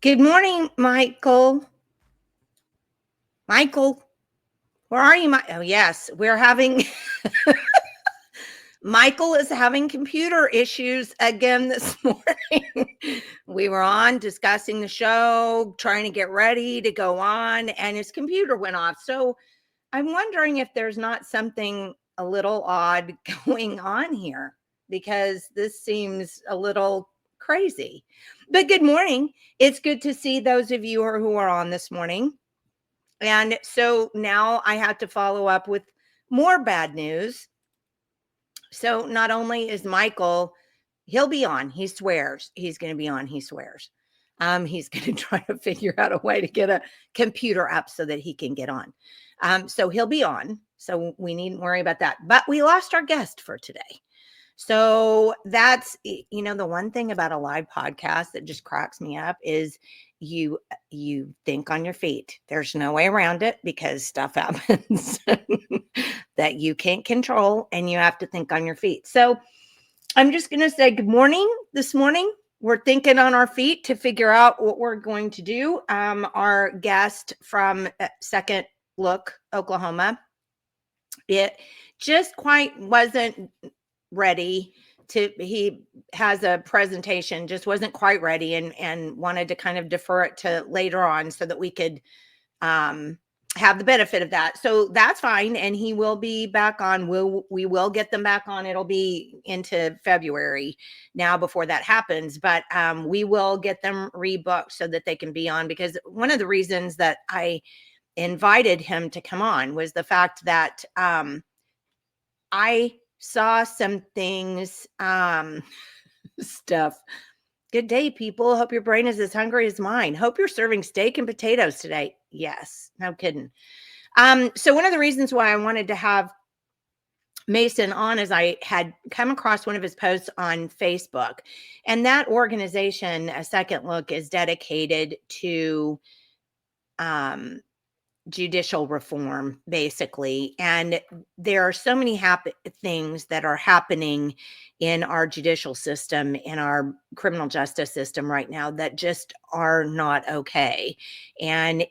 Good morning, Michael. Michael, where are you? Oh, yes, we're having Michael is having computer issues again this morning. We were on discussing the show, trying to get ready to go on, and his computer went off. So I'm wondering if there's not something a little odd going on here, because this seems a little crazy. But good morning. It's good to see those of you who are on this morning. And so now I have to follow up with more bad news. So not only is Michael, he'll be on, he swears he's going to be on, he swears. He's going to try to figure out a way to get a computer up so that he can get on. So he'll be on. So we needn't worry about that. But we lost our guest for today. So that's, the one thing about a live podcast that just cracks me up is you think on your feet. There's no way around it because stuff happens that you can't control and you have to think on your feet. So I'm just going to say good morning this morning. We're thinking on our feet to figure out what we're going to do. Our guest from Second Look, Oklahoma, it just quite wasn't ready he has a presentation, just wasn't quite ready and wanted to kind of defer it to later on so that we could have the benefit of that. So that's fine. And he will be back on. We will get them back on. It'll be into February now before that happens, but we will get them rebooked so that they can be on, because one of the reasons that I invited him to come on was the fact that I saw some things, stuff. Good day, people. Hope your brain is as hungry as mine. Hope you're serving steak and potatoes today. Yes, no kidding. So one of the reasons why I wanted to have Mason on is I had come across one of his posts on Facebook, and that organization, A Second Look, is dedicated to judicial reform, basically. And there are so many things that are happening in our judicial system, in our criminal justice system right now, that just are not okay. And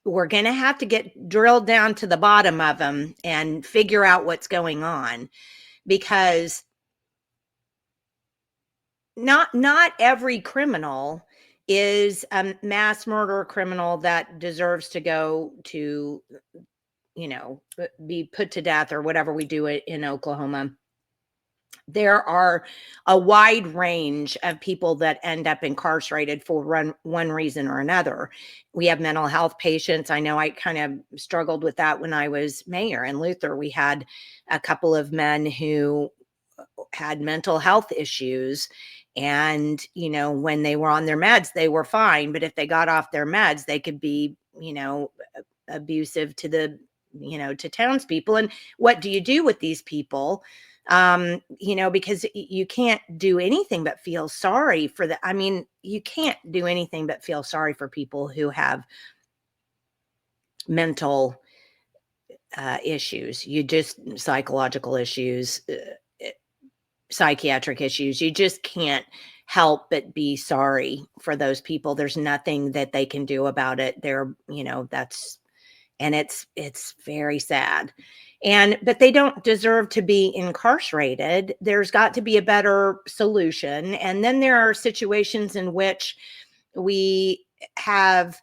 we're going to have to get drilled down to the bottom of them and figure out what's going on, because not every criminal is a mass murder criminal that deserves to go to, be put to death or whatever we do it in Oklahoma. There are a wide range of people that end up incarcerated for one reason or another. We have mental health patients. I know I kind of struggled with that when I was mayor in Luther. We had a couple of men who had mental health issues. And, when they were on their meds, they were fine. But if they got off their meds, they could be, abusive to to townspeople. And what do you do with these people? Because you can't do anything but feel sorry for the, you can't do anything but feel sorry for people who have mental issues. Psychological issues, psychiatric issues. You just can't help but be sorry for those people. There's nothing that they can do about it. They're, And it's very sad. But they don't deserve to be incarcerated. There's got to be a better solution. And then there are situations in which we have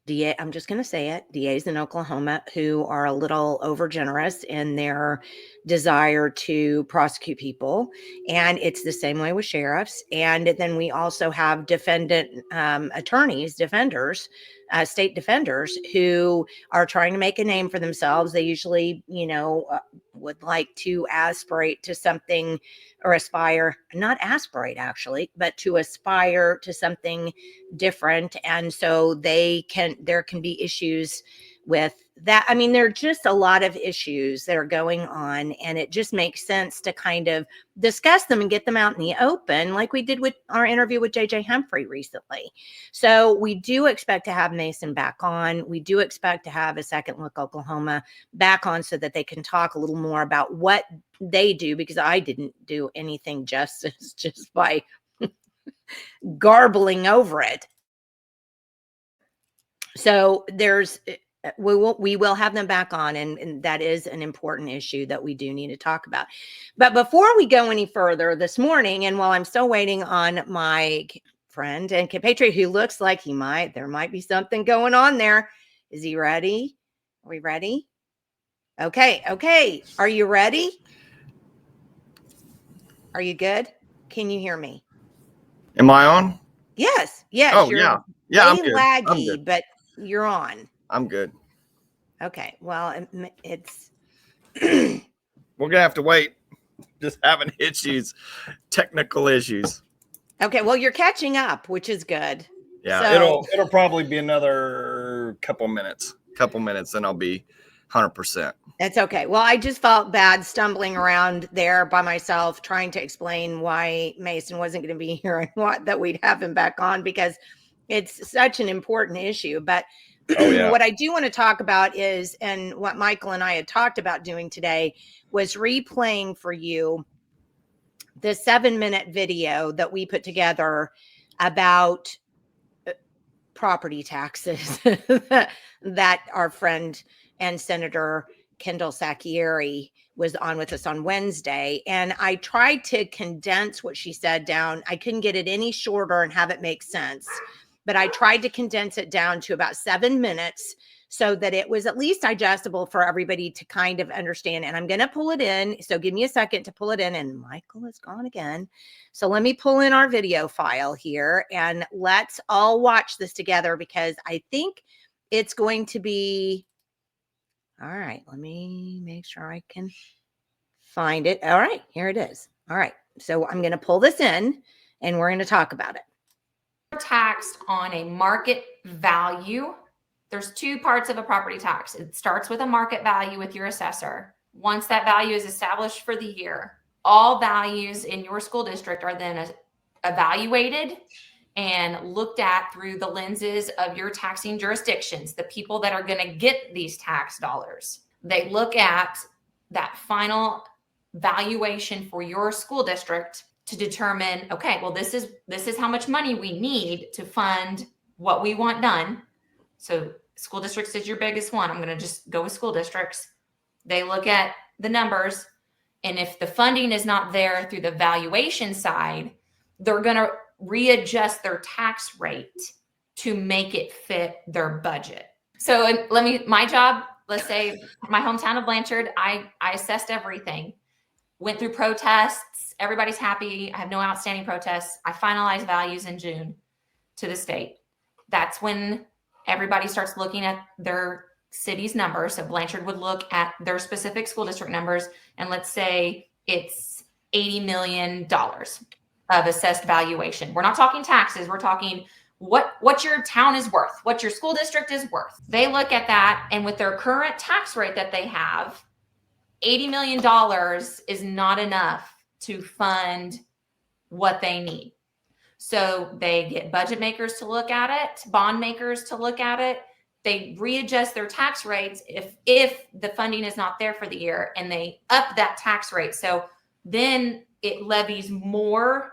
DA, I'm just going to say it, DAs in Oklahoma who are a little overgenerous in their desire to prosecute people. And it's the same way with sheriffs. And then we also have defendant attorneys, defenders, state defenders who are trying to make a name for themselves. They usually, would like to aspirate to something, or aspire, not aspirate actually, but to aspire to something different. And so there can be issues with that. I mean, there are just a lot of issues that are going on, and it just makes sense to kind of discuss them and get them out in the open, like we did with our interview with JJ Humphrey recently. So we do expect to have Mason back on. We do expect to have a Second Look Oklahoma back on so that they can talk a little more about what they do, because I didn't do anything justice just by garbling over it. So we will have them back on, and that is an important issue that we do need to talk about. But before we go any further this morning, and while I'm still waiting on my friend and compatriot who looks like there might be something going on there. Is he ready? Are we ready? Okay. Are you ready? Are you good? Can you hear me? Am I on? Yes. Oh, you're yeah. I'm good. laggy, but you're on. I'm good. Okay. Well, it's we're gonna have to wait. Just having issues, technical issues. Okay. Well, you're catching up, which is good. Yeah, so it'll probably be another couple minutes, and I'll be 100%. That's okay. Well, I just felt bad stumbling around there by myself, trying to explain why Mason wasn't going to be here and that we'd have him back on, because it's such an important issue. But what I do want to talk about is, and what Michael and I had talked about doing today, was replaying for you the 7-minute video that we put together about property taxes that our friend and Senator Kendal Sacchieri was on with us on Wednesday. And I tried to condense what she said down. I couldn't get it any shorter and have it make sense, but I tried to condense it down to about 7 minutes so that it was at least digestible for everybody to kind of understand. And I'm going to pull it in. So give me a second to pull it in. And Michael is gone again. So let me pull in our video file here and let's all watch this together, because I think it's going to be, all right, let me make sure I can find it. All right, here it is. All right, so I'm going to pull this in and we're going to talk about it. Taxed on a market value. There's two parts of a property tax. It starts with a market value with your assessor. Once that value is established for the year, all values in your school district are then evaluated and looked at through the lenses of your taxing jurisdictions, the people that are going to get these tax dollars. They look at that final valuation for your school district to determine, okay, well, this is how much money we need to fund what we want done. So school districts is your biggest one. I'm going to just go with school districts. They look at the numbers, and if the funding is not there through the valuation side, they're going to readjust their tax rate to make it fit their budget. So my job, let's say my hometown of Blanchard, I assessed everything, went through protests. Everybody's happy. I have no outstanding protests. I finalized values in June to the state. That's when everybody starts looking at their city's numbers. So Blanchard would look at their specific school district numbers, and let's say it's $80 million of assessed valuation. We're not talking taxes. We're talking what your town is worth, what your school district is worth. They look at that, and with their current tax rate that they have, $80 million is not enough to fund what they need. So they get budget makers to look at it, bond makers to look at it. They readjust their tax rates if the funding is not there for the year, and they up that tax rate. So then it levies more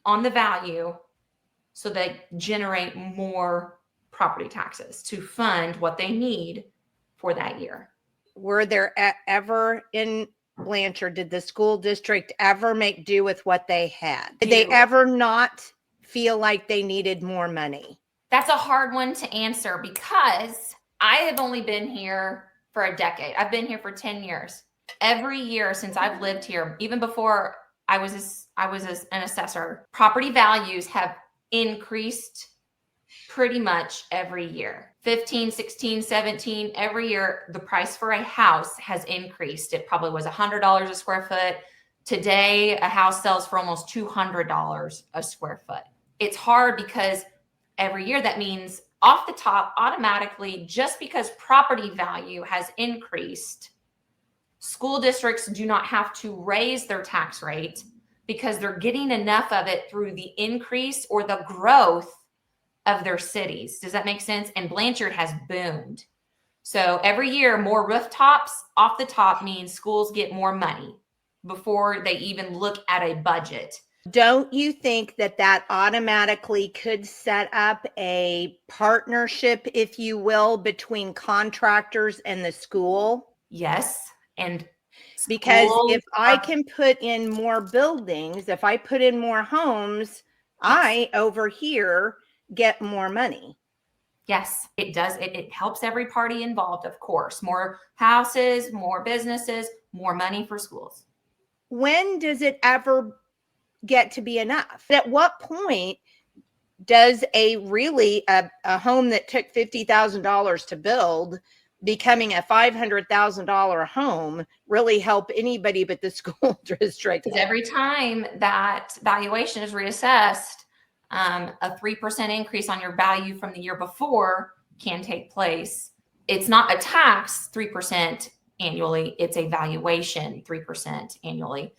on the value, so they generate more property taxes to fund what they need for that year. Were there ever in Blanchard, did the school district ever make do with what they had? Did they ever not feel like they needed more money? That's a hard one to answer because I have only been here for a decade. I've been here for 10 years. Every year since I've lived here, even before I was an assessor, property values have increased pretty much every year. 15, 16, 17, every year, the price for a house has increased. It probably was $100 a square foot. Today, a house sells for almost $200 a square foot. It's hard because every year that means off the top, automatically, just because property value has increased, school districts do not have to raise their tax rate because they're getting enough of it through the increase or the growth of their cities. Does that make sense? And Blanchard has boomed. So every year, more rooftops off the top means schools get more money before they even look at a budget. Don't you think that that automatically could set up a partnership, if you will, between contractors and the school? Yes. And because if I can put in more buildings, if I put in more homes, I over here get more money. Yes, it does. It helps every party involved, of course. More houses, more businesses, more money for schools. When does it ever get to be enough? At what point does a home that took $50,000 to build becoming a $500,000 home really help anybody but the school district? Because every time that valuation is reassessed, a 3% increase on your value from the year before can take place. It's not a tax 3% annually, it's a valuation 3% annually.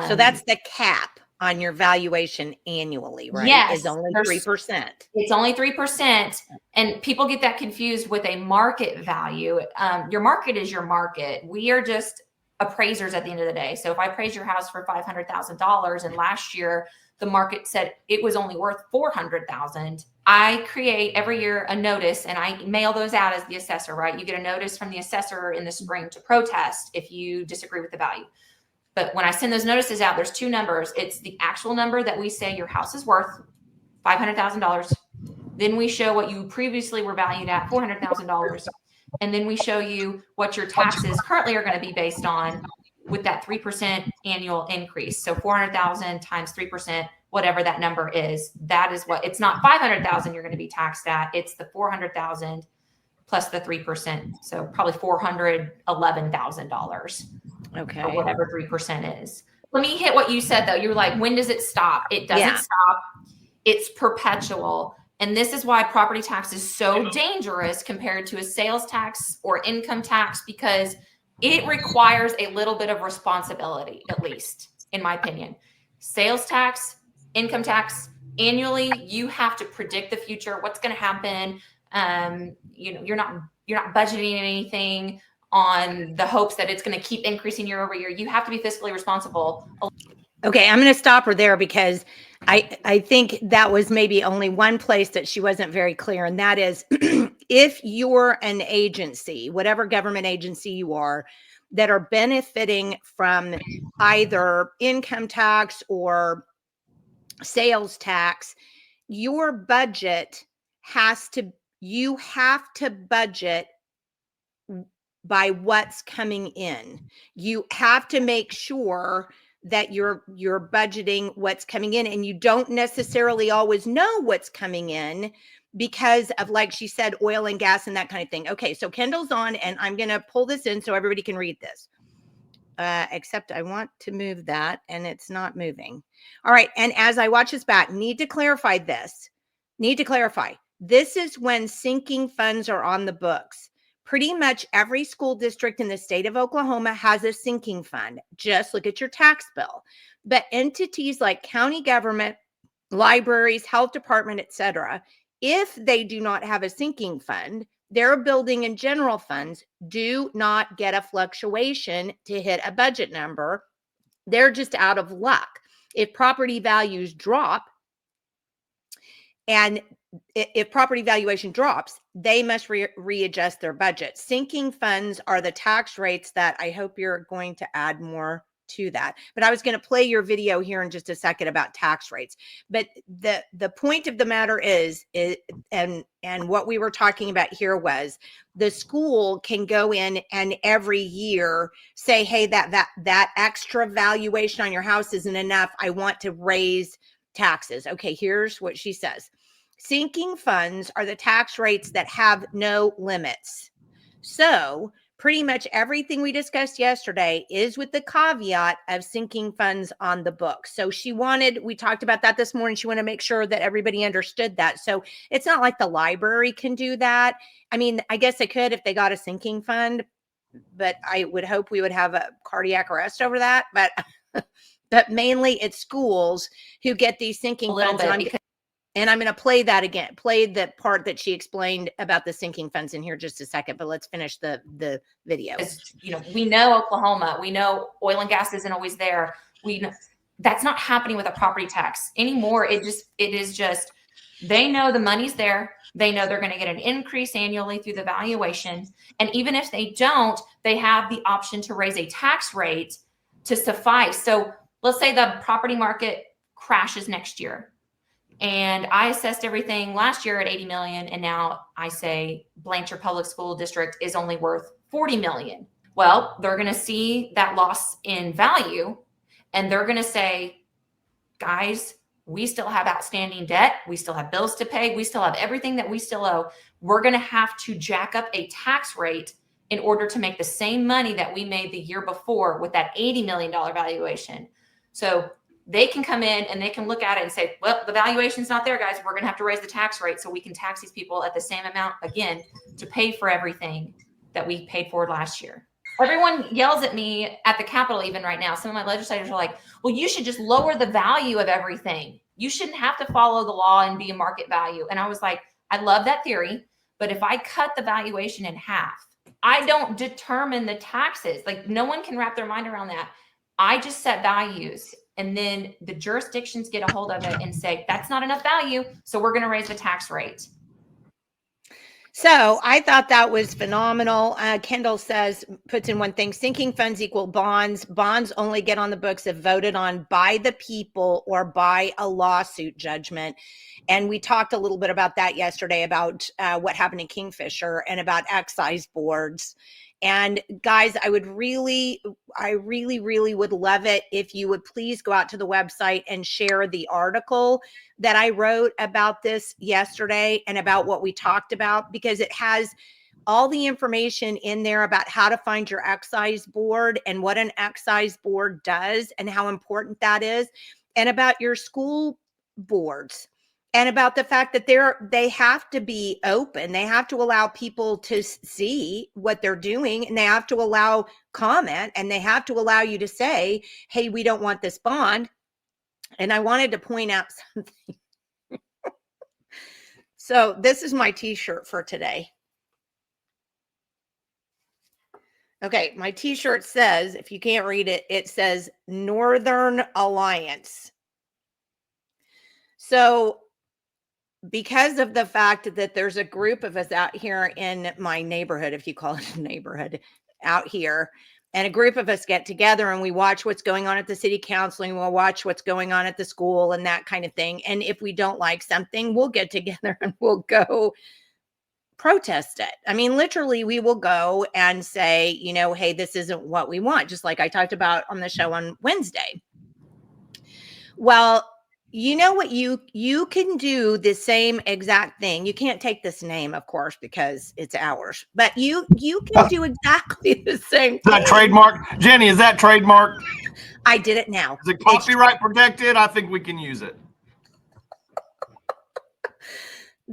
So that's the cap on your valuation annually, right? Yes, is only 3%. It's only 3%. And people get that confused with a market value. Your market is your market. We are just appraisers at the end of the day. So if I appraise your house for $500,000 and last year the market said it was only worth $400,000, I create every year a notice and I mail those out as the assessor, right? You get a notice from the assessor in the spring to protest if you disagree with the value. But when I send those notices out, there's two numbers. It's the actual number that we say your house is worth, $500,000. Then we show what you previously were valued at, $400,000. And then we show you what your taxes currently are going to be based on with that 3% annual increase. So 400,000 times 3%, whatever that number is, that is what, it's not 500,000 you're going to be taxed at. It's the 400,000 plus the 3%. So probably $411,000. Okay. Or whatever 3% is. Let me hit what you said though. You were like, when does it stop? It doesn't stop. It's perpetual. And this is why property tax is so dangerous compared to a sales tax or income tax, because it requires a little bit of responsibility, at least in my opinion. Sales tax, income tax, annually, you have to predict the future, what's going to happen. You're not budgeting anything on the hopes that it's going to keep increasing year over year. You have to be fiscally responsible. Okay, I'm going to stop her there because I think that was maybe only one place that she wasn't very clear. And that is if you're an agency, whatever government agency you are, that are benefiting from either income tax or sales tax, your budget you have to budget by what's coming in. You have to make sure that you're budgeting what's coming in, and you don't necessarily always know what's coming in because of, like she said, oil and gas and that kind of thing. Okay, so Kendall's on, and I'm going to pull this in so everybody can read this. Except I want to move that, and it's not moving. All right, and as I watch this back, need to clarify this. This is when sinking funds are on the books. Pretty much every school district in the state of Oklahoma has a sinking fund. Just look at your tax bill. But entities like county government, libraries, health department, etc., if they do not have a sinking fund, their building and general funds do not get a fluctuation to hit a budget number. They're just out of luck. If property values drop, And if property valuation drops, they must readjust their budget. Sinking funds are the tax rates that I hope you're going to add more to that. But I was going to play your video here in just a second about tax rates. But the point of the matter is and what we were talking about here was the school can go in and every year say, hey, that extra valuation on your house isn't enough. I want to raise taxes. Okay, here's what she says. Sinking funds are the tax rates that have no limits. So pretty much everything we discussed yesterday is with the caveat of sinking funds on the books. So we talked about that this morning. She wanted to make sure that everybody understood that. So it's not like the library can do that. I mean, I guess they could if they got a sinking fund, but I would hope we would have a cardiac arrest over that. But mainly it's schools who get these sinking funds. And I'm going to play that again, play the part that she explained about the sinking funds in here just a second, but let's finish the video. We know Oklahoma, we know oil and gas isn't always there. That's not happening with a property tax anymore. It is just, they know the money's there. They know they're going to get an increase annually through the valuation. And even if they don't, they have the option to raise a tax rate to suffice. So let's say the property market crashes next year. And I assessed everything last year at 80 million. And now I say Blanchard Public School District is only worth 40 million. Well, they're going to see that loss in value and they're going to say, guys, we still have outstanding debt. We still have bills to pay. We still have everything that we still owe. We're going to have to jack up a tax rate in order to make the same money that we made the year before with that $80 million valuation. So they can come in and they can look at it and say, well, the valuation's not there, guys. We're going to have to raise the tax rate so we can tax these people at the same amount again to pay for everything that we paid for last year. Everyone yells at me at the Capitol even right now. Some of my legislators are like, well, you should just lower the value of everything. You shouldn't have to follow the law and be a market value. And I was like, I love that theory, but if I cut the valuation in half, I don't determine the taxes. Like no one can wrap their mind around that. I just set values. And then the jurisdictions get a hold of it and say, that's not enough value. So we're going to raise the tax rate. So I thought that was phenomenal. Kendal puts in one thing, sinking funds equal bonds. Bonds only get on the books if voted on by the people or by a lawsuit judgment. And we talked a little bit about that yesterday about what happened in Kingfisher and about excise boards. And guys, I really would love it if you would please go out to the website and share the article that I wrote about this yesterday and about what we talked about, because it has all the information in there about how to find your excise board and what an excise board does and how important that is, and about your school boards. And about the fact that they have to be open. They have to allow people to see what they're doing, and they have to allow comment, and they have to allow you to say, hey, we don't want this bond. And I wanted to point out something. So this is my t-shirt for today. Okay, my t-shirt says, if you can't read it, it says Northern Alliance. So because of the fact that there's a group of us out here in my neighborhood, if you call it a neighborhood out here, and a group of us get together and we watch what's going on at the city council, and we'll watch what's going on at the school and that kind of thing. And if we don't like something, we'll get together and we'll go protest it. I mean, literally, we will go and say, hey, this isn't what we want, just like I talked about on the show on Wednesday. Well, you know what, you can do the same exact thing. You can't take this name, of course, because it's ours, but you can do exactly the same thing. Is that trademark? Jenny, is that trademark? I did it now. Is it copyright protected? I think we can use it.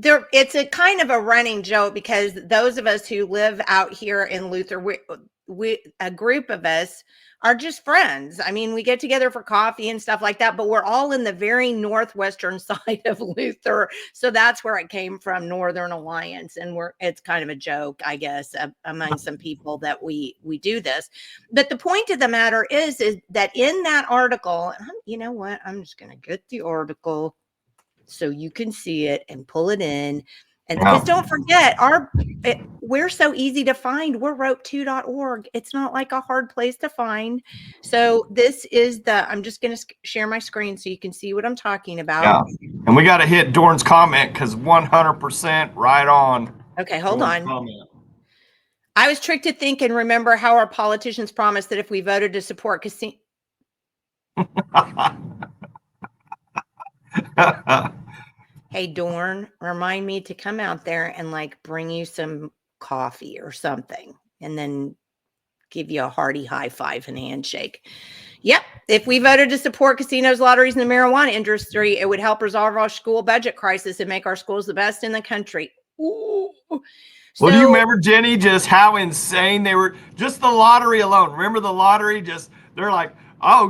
It's a kind of a running joke, because those of us who live out here in Luther, we a group of us are just friends. I mean, we get together for coffee and stuff like that, but we're all in the very northwestern side of Luther. So that's where it came from, Northern Alliance. And it's kind of a joke, I guess, among some people that we do this. But the point of the matter is that in that article, you know what? I'm just going to get the article. so you can see it and pull it in. And because don't forget, we're so easy to find. We're rope2.org. It's not like a hard place to find. So this is I'm just going to share my screen so you can see what I'm talking about. Yeah. And we got to hit Dorn's comment because 100% right on. Okay, hold Dorn's on. comment. I was tricked to think and remember how our politicians promised that if we voted to support casino. Hey, Dorn, remind me to come out there and like bring you some coffee or something and then give you a hearty high five and handshake. Yep. If we voted to support casinos, lotteries, and the marijuana industry, it would help resolve our school budget crisis and make our schools the best in the country. Ooh. Well, do you remember, Jenny, just how insane they were? Just the lottery alone. Remember the lottery? Just they're like, oh,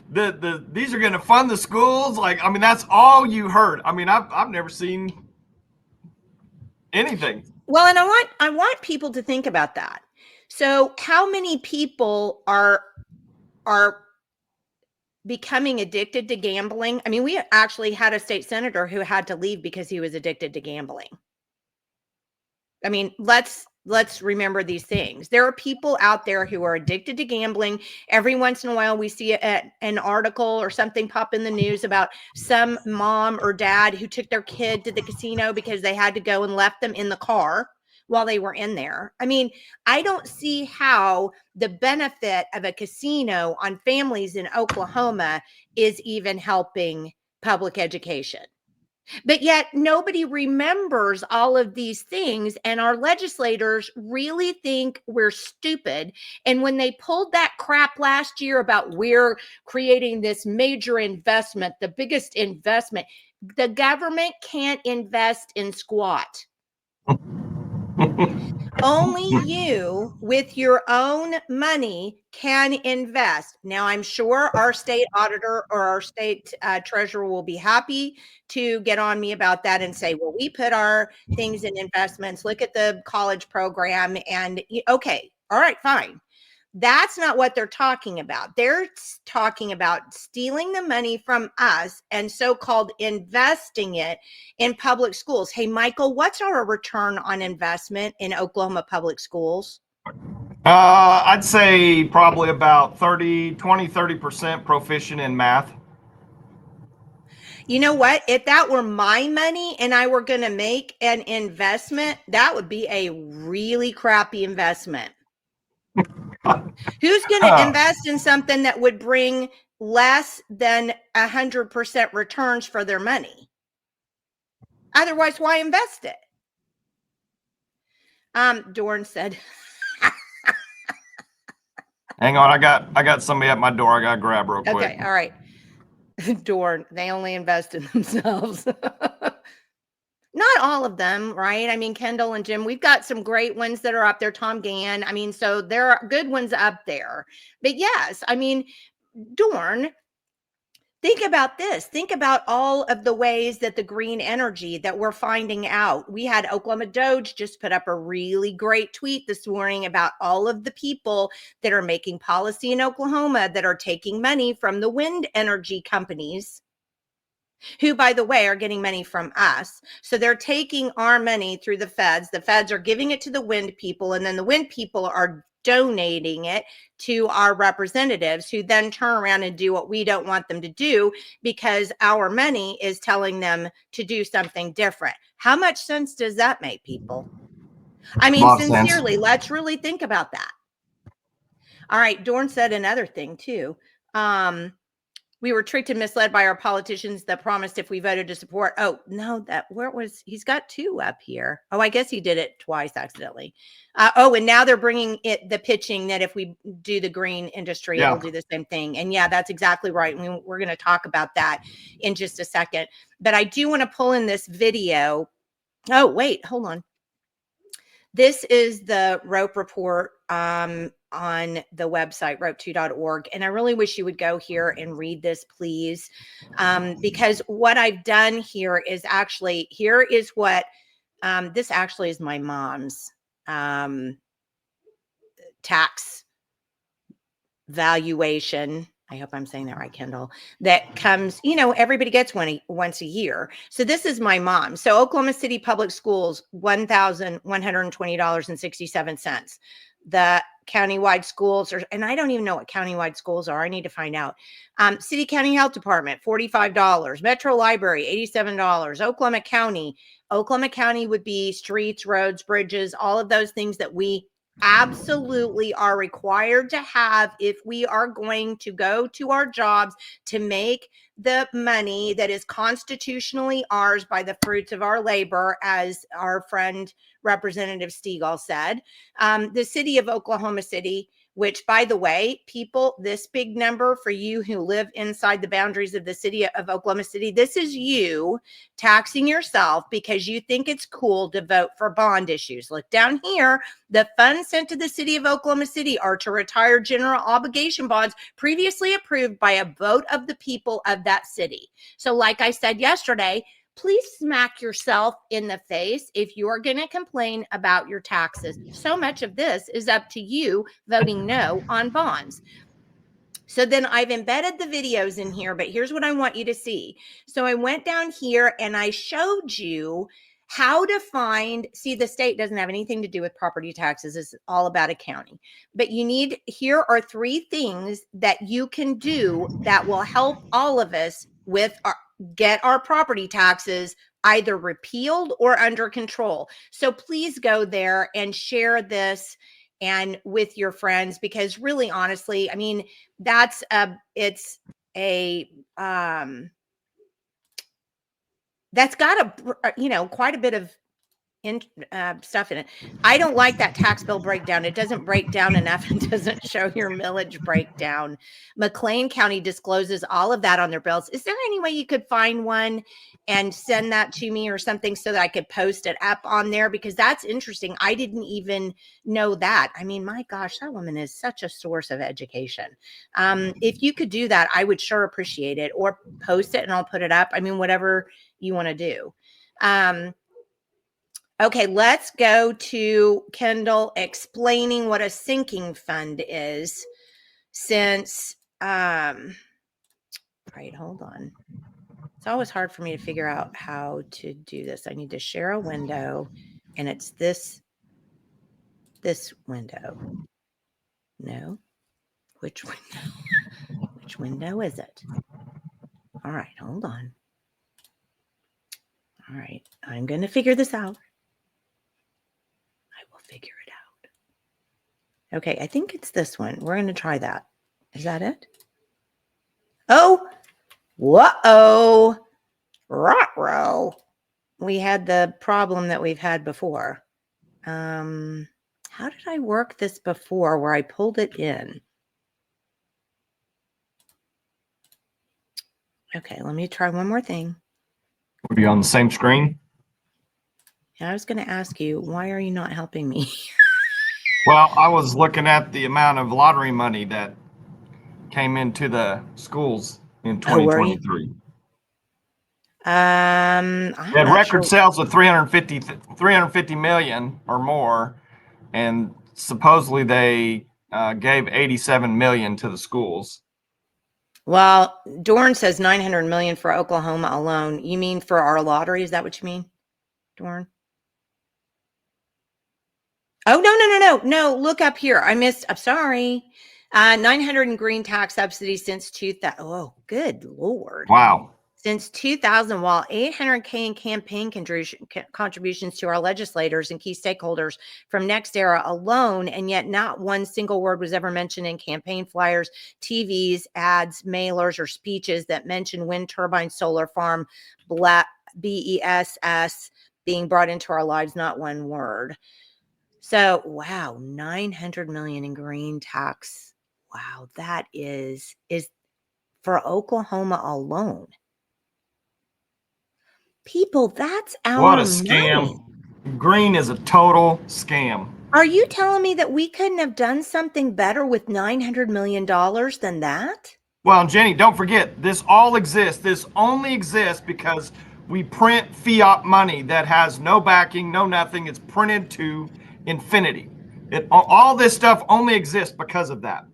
these are going to fund the schools. Like, I mean, that's all you heard. I mean, I've never seen anything. Well, and I want people to think about that. So, how many people are becoming addicted to gambling? I mean, we actually had a state senator who had to leave because he was addicted to gambling. I mean, let's remember these things. There are people out there who are addicted to gambling. Every once in a while, we see an article or something pop in the news about some mom or dad who took their kid to the casino because they had to go and left them in the car while they were in there. I mean, I don't see how the benefit of a casino on families in Oklahoma is even helping public education. But yet nobody remembers all of these things, and our legislators really think we're stupid. And when they pulled that crap last year about we're creating this major investment, the biggest investment, the government can't invest in squat. Only you with your own money can invest. Now, I'm sure our state auditor or our state treasurer will be happy to get on me about that and say, well, we put our things in investments. Look at the college program. And okay, all right, fine. That's not what they're talking about. They're talking about stealing the money from us and so-called investing it in public schools. Hey, Michael, what's our return on investment in Oklahoma public schools? I'd say probably about 30% proficient in math. You know what? If that were my money and I were going to make an investment, that would be a really crappy investment. Who's going to invest in something that would bring less than 100% returns for their money? Otherwise, why invest it? Dorn said. Hang on, I got somebody at my door. I gotta grab real quick. Okay, all right. Dorn, they only invest in themselves. Not all of them, right? I mean, Kendal and Jim, we've got some great ones that are up there. Tom Gann. I mean, so there are good ones up there. But yes, I mean, Dorn, think about this. Think about all of the ways that the green energy that we're finding out. We had Oklahoma Doge just put up a really great tweet this morning about all of the people that are making policy in Oklahoma that are taking money from the wind energy companies, who, by the way, are getting money from us. So they're taking our money through the feds. The feds are giving it to the wind people, and then the wind people are donating it to our representatives, who then turn around and do what we don't want them to do because our money is telling them to do something different. How much sense does that make, people? I mean, sincerely, let's really think about that. All right, Dorn said another thing too. We were tricked and misled by our politicians that promised if we voted to support. Oh, no, he's got two up here. Oh, I guess he did it twice accidentally. And now they're bringing the pitching that if we do the green industry, it'll do the same thing. And yeah, that's exactly right. We're going to talk about that in just a second. But I do want to pull in this video. Oh, wait, hold on. This is the rope report on the website, rope2.org. And I really wish you would go here and read this, please. Because what I've done here is what, this actually is my mom's tax valuation I hope I'm saying that right, Kendall, that comes, everybody gets one once a year. So this is my mom. So Oklahoma City Public Schools, $1,120.67. The countywide schools are, and I don't even know what countywide schools are. I need to find out. City County Health Department, $45. Metro Library, $87. Oklahoma County would be streets, roads, bridges, all of those things that we absolutely are required to have if we are going to go to our jobs to make the money that is constitutionally ours by the fruits of our labor, as our friend Representative Stegall said. The city of Oklahoma City, which, by the way, people, this big number for you who live inside the boundaries of the city of Oklahoma City, this is you taxing yourself because you think it's cool to vote for bond issues. Look down here. The funds sent to the city of Oklahoma City are to retire general obligation bonds previously approved by a vote of the people of that city. So like I said yesterday, please smack yourself in the face if you're going to complain about your taxes. So much of this is up to you voting no on bonds. So then I've embedded the videos in here, but here's what I want you to see. So I went down here and I showed you how to find, see, the state doesn't have anything to do with property taxes. It's all about accounting. But here are 3 things that you can do that will help all of us with get our property taxes either repealed or under control. So please go there and share this and with your friends, because really, honestly, I mean, that's that's got quite a bit of stuff in it. I don't like that tax bill breakdown. It doesn't break down enough. It doesn't show your millage breakdown. McLean County discloses all of that on their bills. Is there any way you could find one and send that to me or something so that I could post it up on there? Because that's interesting. I didn't even know that. I mean, my gosh, that woman is such a source of education. If you could do that, I would sure appreciate it, or post it and I'll put it up. I mean, whatever you want to do. Okay, let's go to Kendall explaining what a sinking fund is, since, right, hold on. It's always hard for me to figure out how to do this. I need to share a window, and it's this window. No, which window? Which window is it? All right, hold on. All right, I'm going to figure this out. Figure it out. Okay, I think it's this one. We're going to try that. Is that it? Oh, whoa, ruh-roh. We had the problem that we've had before. How did I work this before where I pulled it in? Okay, let me try one more thing. Were you on the same screen? I was going to ask you, why are you not helping me? Well, I was looking at the amount of lottery money that came into the schools in 2023. I'm They had record sales of 350 million or more, and supposedly they gave 87 million to the schools. Well, Dorn says 900 million for Oklahoma alone. You mean for our lottery? Is that what you mean, Dorn? Oh, no. Look up here. I'm sorry. 900 in green tax subsidies since 2000. Oh, good Lord. Wow. Since 2000, while 800K in campaign contributions to our legislators and key stakeholders from NextEra alone, and yet not one single word was ever mentioned in campaign flyers, TVs, ads, mailers, or speeches that mention wind turbine solar farm, BESS, being brought into our lives, not one word. So, wow, 900 million in green tax. Wow, that is for Oklahoma alone. People, that's our What a scam. Money. Green is a total scam. Are you telling me that we couldn't have done something better with $900 million than that? Well, Jenny, don't forget, this all exists. This only exists because we print fiat money that has no backing, no nothing. It's printed to infinity. All this stuff only exists because of that.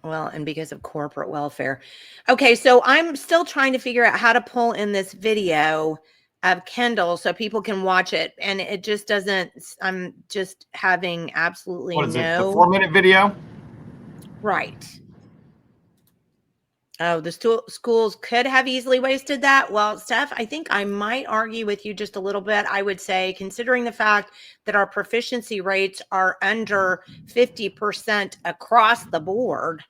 Well, and because of corporate welfare. Okay, so I'm still trying to figure out how to pull in this video of Kendal so people can watch it. And it just doesn't, I'm just having absolutely What is it? The no. 4-minute video? Right. Oh, the schools could have easily wasted that. Well, Steph, I think I might argue with you just a little bit. I would say, considering the fact that our proficiency rates are under 50% across the board,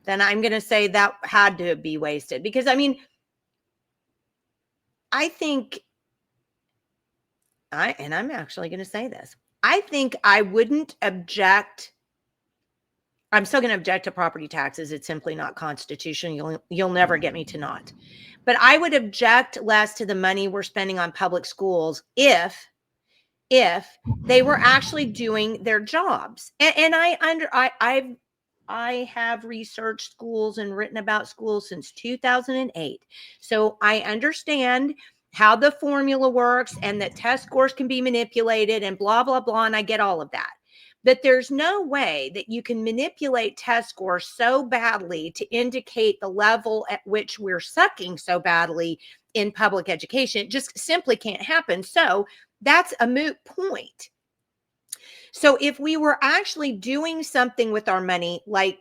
then I'm going to say that had to be wasted. Because, I mean, I think, I'm actually going to say this. I think I wouldn't object. I'm still going to object to property taxes. It's simply not constitutional. You'll never get me to not. But I would object less to the money we're spending on public schools if they were actually doing their jobs. And I have researched schools and written about schools since 2008. So I understand how the formula works and that test scores can be manipulated and blah, blah, blah. And I get all of that. But there's no way that you can manipulate test scores so badly to indicate the level at which we're sucking so badly in public education. It just simply can't happen. So that's a moot point. So if we were actually doing something with our money, like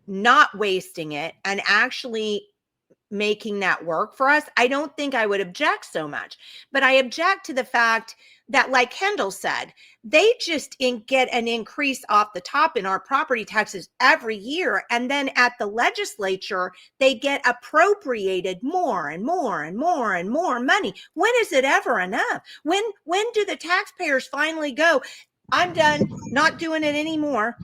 not wasting it and actually making that work for us, I don't think I would object so much. But I object to the fact that, like Kendall said, they just get an increase off the top in our property taxes every year. And then at the legislature, they get appropriated more and more and more and more money. When is it ever enough? When do the taxpayers finally go, I'm done, not doing it anymore,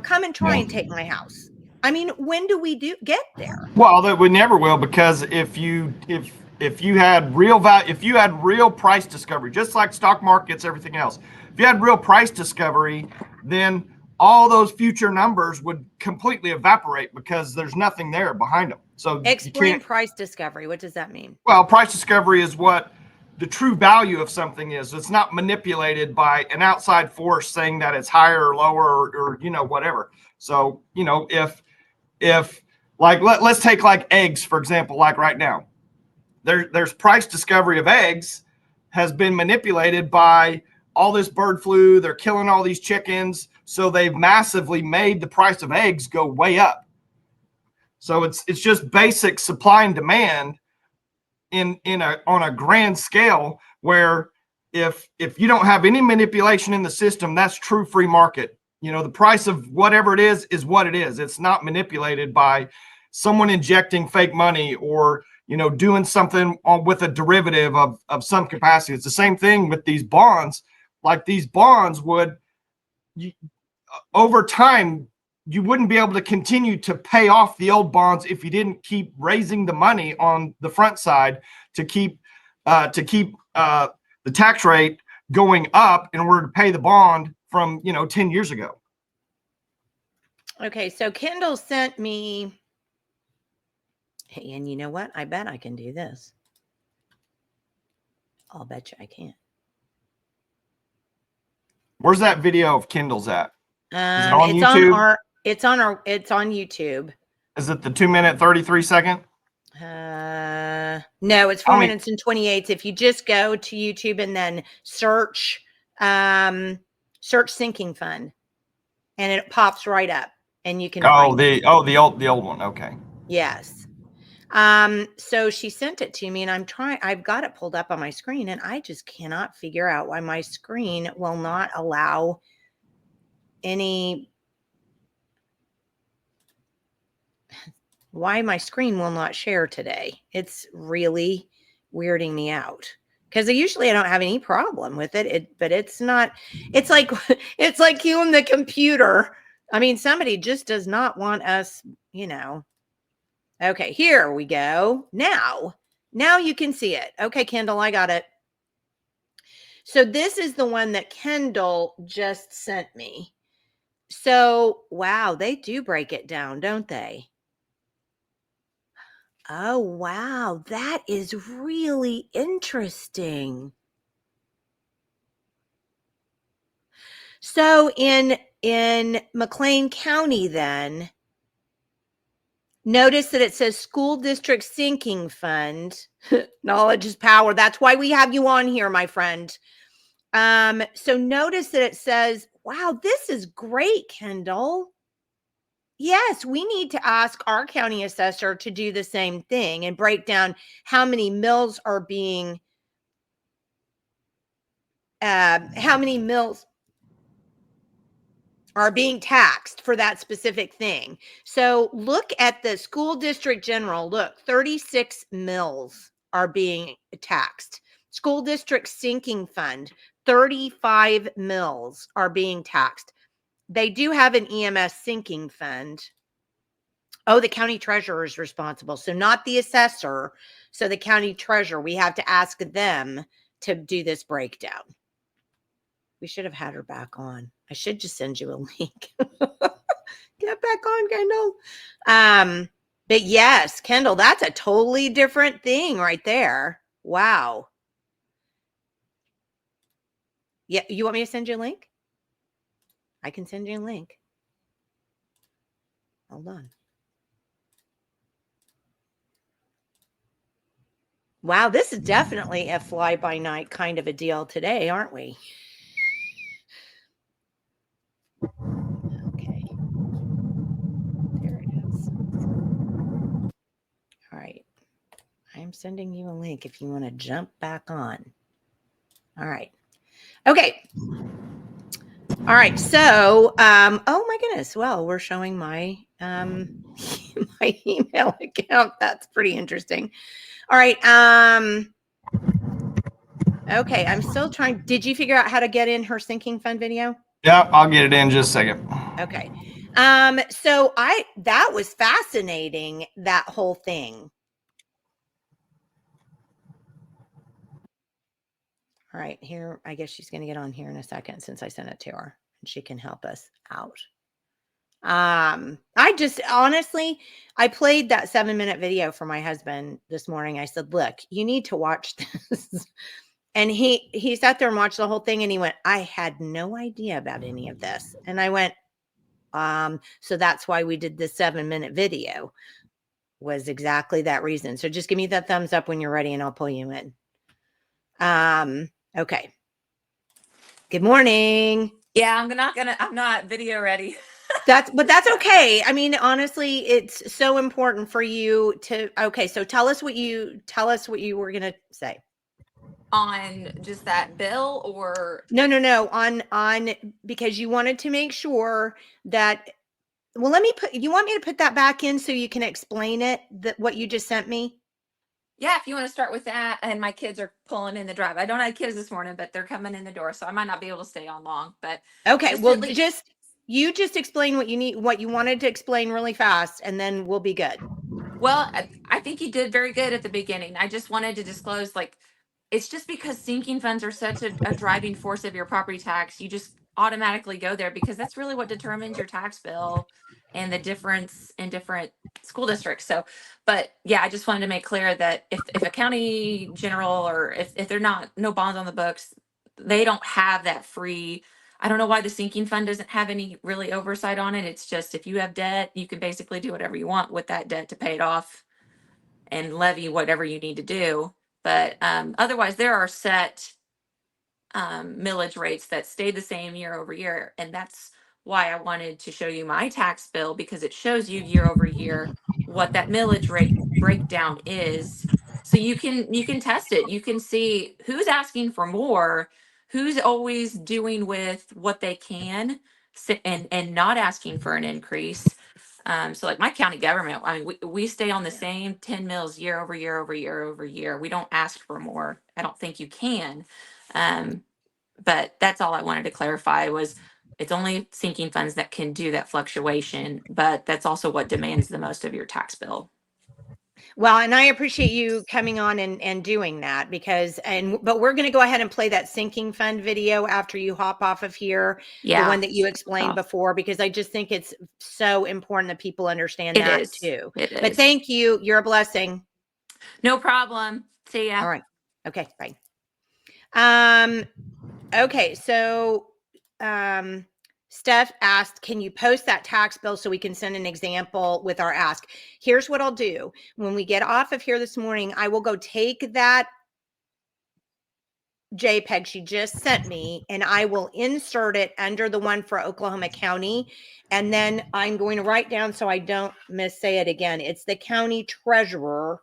come and try and take my house? I mean, when do we get there? Well, that we never will, because if you had real value, if you had real price discovery, just like stock markets, everything else, if you had real price discovery, then all those future numbers would completely evaporate because there's nothing there behind them. So explain price discovery. What does that mean? Well, price discovery is what the true value of something is. It's not manipulated by an outside force saying that it's higher or lower or whatever. So, if like let's take like eggs, for example, like right now. There's price discovery of eggs has been manipulated by all this bird flu. They're killing all these chickens. So they've massively made the price of eggs go way up. So it's just basic supply and demand on a grand scale, where if you don't have any manipulation in the system, that's true free market. The price of whatever it is what it is. It's not manipulated by someone injecting fake money or doing something with a derivative of some capacity. It's the same thing with these bonds. Like these bonds would, over time, you wouldn't be able to continue to pay off the old bonds if you didn't keep raising the money on the front side to keep the tax rate going up in order to pay the bond from 10 years ago. Okay, so Kendall sent me, hey, and you know what? I bet I can do this. I'll bet you I can. Where's that video of Kendall's at? Is it on YouTube? It's on YouTube. Is it the 2-minute 33-second? No, it's 4 minutes and 28. If you just go to YouTube and then search sinking fund, and it pops right up, and you can find the old one. Okay. Yes. So she sent it to me, and I've got it pulled up on my screen, and I just cannot figure out why my screen will not allow why my screen will not share today. It's really weirding me out, because usually I don't have any problem with it. But it's not, it's like you and the computer. I mean, somebody just does not want us, Okay, here we go. Now you can see it. Okay, Kendall, I got it. So this is the one that Kendall just sent me. So, wow, they do break it down, don't they? Oh, wow, that is really interesting. So in McLean County, then, Notice that it says school district sinking fund. Knowledge is power. That's why we have you on here, my friend. So notice that it says, wow, this is great, Kendall. Yes, we need to ask our county assessor to do the same thing and break down how many mills are being, taxed for that specific thing. So look at the school district general. Look, 36 mills are being taxed. School district sinking fund, 35 mills are being taxed. They do have an EMS sinking fund. Oh, the county treasurer is responsible. So not the assessor. So the county treasurer, we have to ask them to do this breakdown. We should have had her back on. I should just send you a link. Get back on, Kendall. But yes, Kendall, that's a totally different thing right there. Wow. Yeah, you want me to send you a link? I can send you a link. Hold on. Wow, this is definitely a fly-by-night kind of a deal today, aren't we? Okay. There it is. All right. I'm sending you a link if you want to jump back on. All right. Okay. All right. So, oh my goodness. Well, we're showing my my email account. That's pretty interesting. All right. Okay. I'm still trying. Did you figure out how to get in her sinking fund video? Yep, I'll get it in just a second. Okay. So that was fascinating, that whole thing. All right, here, I guess she's going to get on here in a second since I sent it to her and she can help us out. I just honestly, I played that 7-minute video for my husband this morning. I said, look, you need to watch this. And he sat there and watched the whole thing and he went, I had no idea about any of this. And I went, so that's why we did this 7-minute video, was exactly that reason. So just give me that thumbs up when you're ready and I'll pull you in. Okay. Good morning. Yeah, I'm not video ready. But that's okay. I mean, honestly, it's so important for you to, okay. So tell us what you were going to say. On just that bill or No, on, because you wanted to make sure that, well, you want me to put that back in so you can explain it, what you just sent me? yeah, if you want to start with that. And my kids are pulling in the drive. I don't have kids this morning, but they're coming in the door, so I might not be able to stay on long. But okay, well, you just explain what you need, what you wanted to explain really fast, and then we'll be good. Well, I think you did very good at the beginning. I just wanted to disclose, like, it's just because sinking funds are such a driving force of your property tax, you just automatically go there because that's really what determines your tax bill and the difference in different school districts. So, but yeah, I just wanted to make clear that if a county general or if they're no bonds on the books, they don't have that free. I don't know why the sinking fund doesn't have any really oversight on it. It's just if you have debt, you can basically do whatever you want with that debt to pay it off and levy whatever you need to do. But otherwise, there are set millage rates that stay the same year over year. And that's why I wanted to show you my tax bill, because it shows you year over year what that millage rate breakdown is. So you can test it. You can see who's asking for more, who's always doing with what they can and not asking for an increase. So like my county government, I mean, we stay on the same 10 mills year over year over year over year. We don't ask for more. I don't think you can. But that's all I wanted to clarify was it's only sinking funds that can do that fluctuation, but that's also what demands the most of your tax bill. Well, and I appreciate you coming on and doing that but we're going to go ahead and play that sinking fund video after you hop off of here. Yeah. The one that you explained before, because I just think it's so important that people understand that too. It is. But thank you. You're a blessing. No problem. See ya. All right. Okay. Bye. Okay. So, Steph asked, can you post that tax bill so we can send an example with our ask? Here's what I'll do. When we get off of here this morning, I will go take that JPEG she just sent me, and I will insert it under the one for Oklahoma County. And then I'm going to write down so I don't missay it again. It's the county treasurer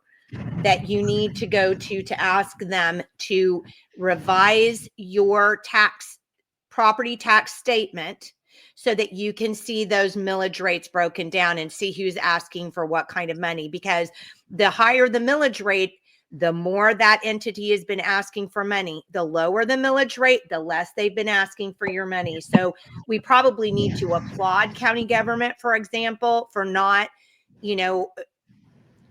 that you need to go to ask them to revise your property tax statement so that you can see those millage rates broken down and see who's asking for what kind of money. Because the higher the millage rate, the more that entity has been asking for money. The lower the millage rate, the less they've been asking for your money. So we probably need to applaud county government, for example, for not,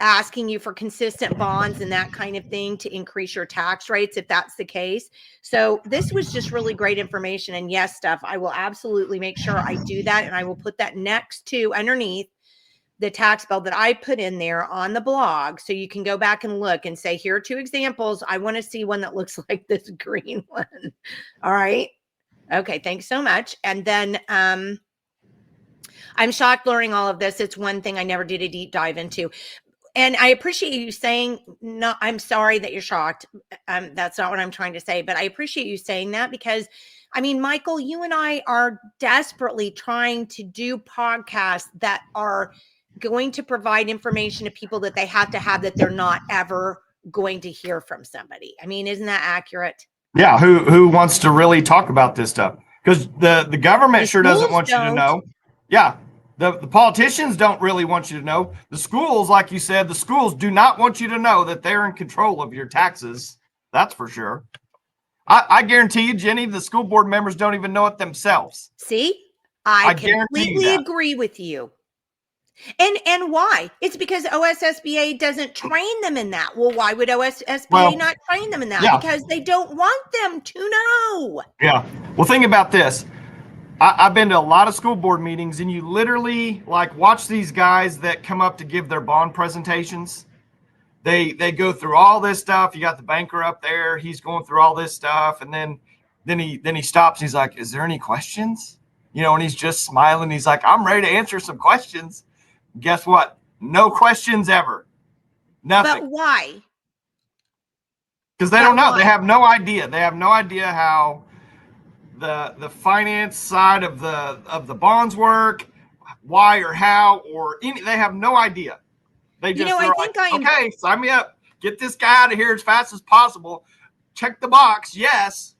asking you for consistent bonds and that kind of thing to increase your tax rates if that's the case. So this was just really great information. And yes, Steph, I will absolutely make sure I do that. And I will put that next to underneath the tax bill that I put in there on the blog. So you can go back and look and say, here are 2 examples. I want to see one that looks like this green one. All right. Okay. Thanks so much. And then, I'm shocked learning all of this. It's one thing I never did a deep dive into. And I appreciate you saying, no, I'm sorry that you're shocked. That's not what I'm trying to say, but I appreciate you saying that because, I mean, Michael, you and I are desperately trying to do podcasts that are going to provide information to people that they have to have that they're not ever going to hear from somebody. I mean, isn't that accurate? Yeah. Who wants to really talk about this stuff? Because the government sure doesn't want you to know. Yeah. The politicians don't really want you to know. The schools, like you said, the schools do not want you to know that they're in control of your taxes. That's for sure. I guarantee you, Jenny, the school board members don't even know it themselves. See, I completely agree with you. And why? It's because OSSBA doesn't train them in that. Well, why would OSSBA not train them in that? Yeah. Because they don't want them to know. Yeah. Well, think about this. I've been to a lot of school board meetings, and you literally watch these guys that come up to give their bond presentations. They go through all this stuff. You got the banker up there. He's going through all this stuff. And then he stops. And he's like, is there any questions? And he's just smiling. He's like, I'm ready to answer some questions. Guess what? No questions ever. Nothing. But why? Because they don't know. Why? They have no idea. They have no idea how the finance side of the bonds work, why or how or any. They have no idea. They just okay, sign me up. Get this guy out of here as fast as possible. Check the box. Yes.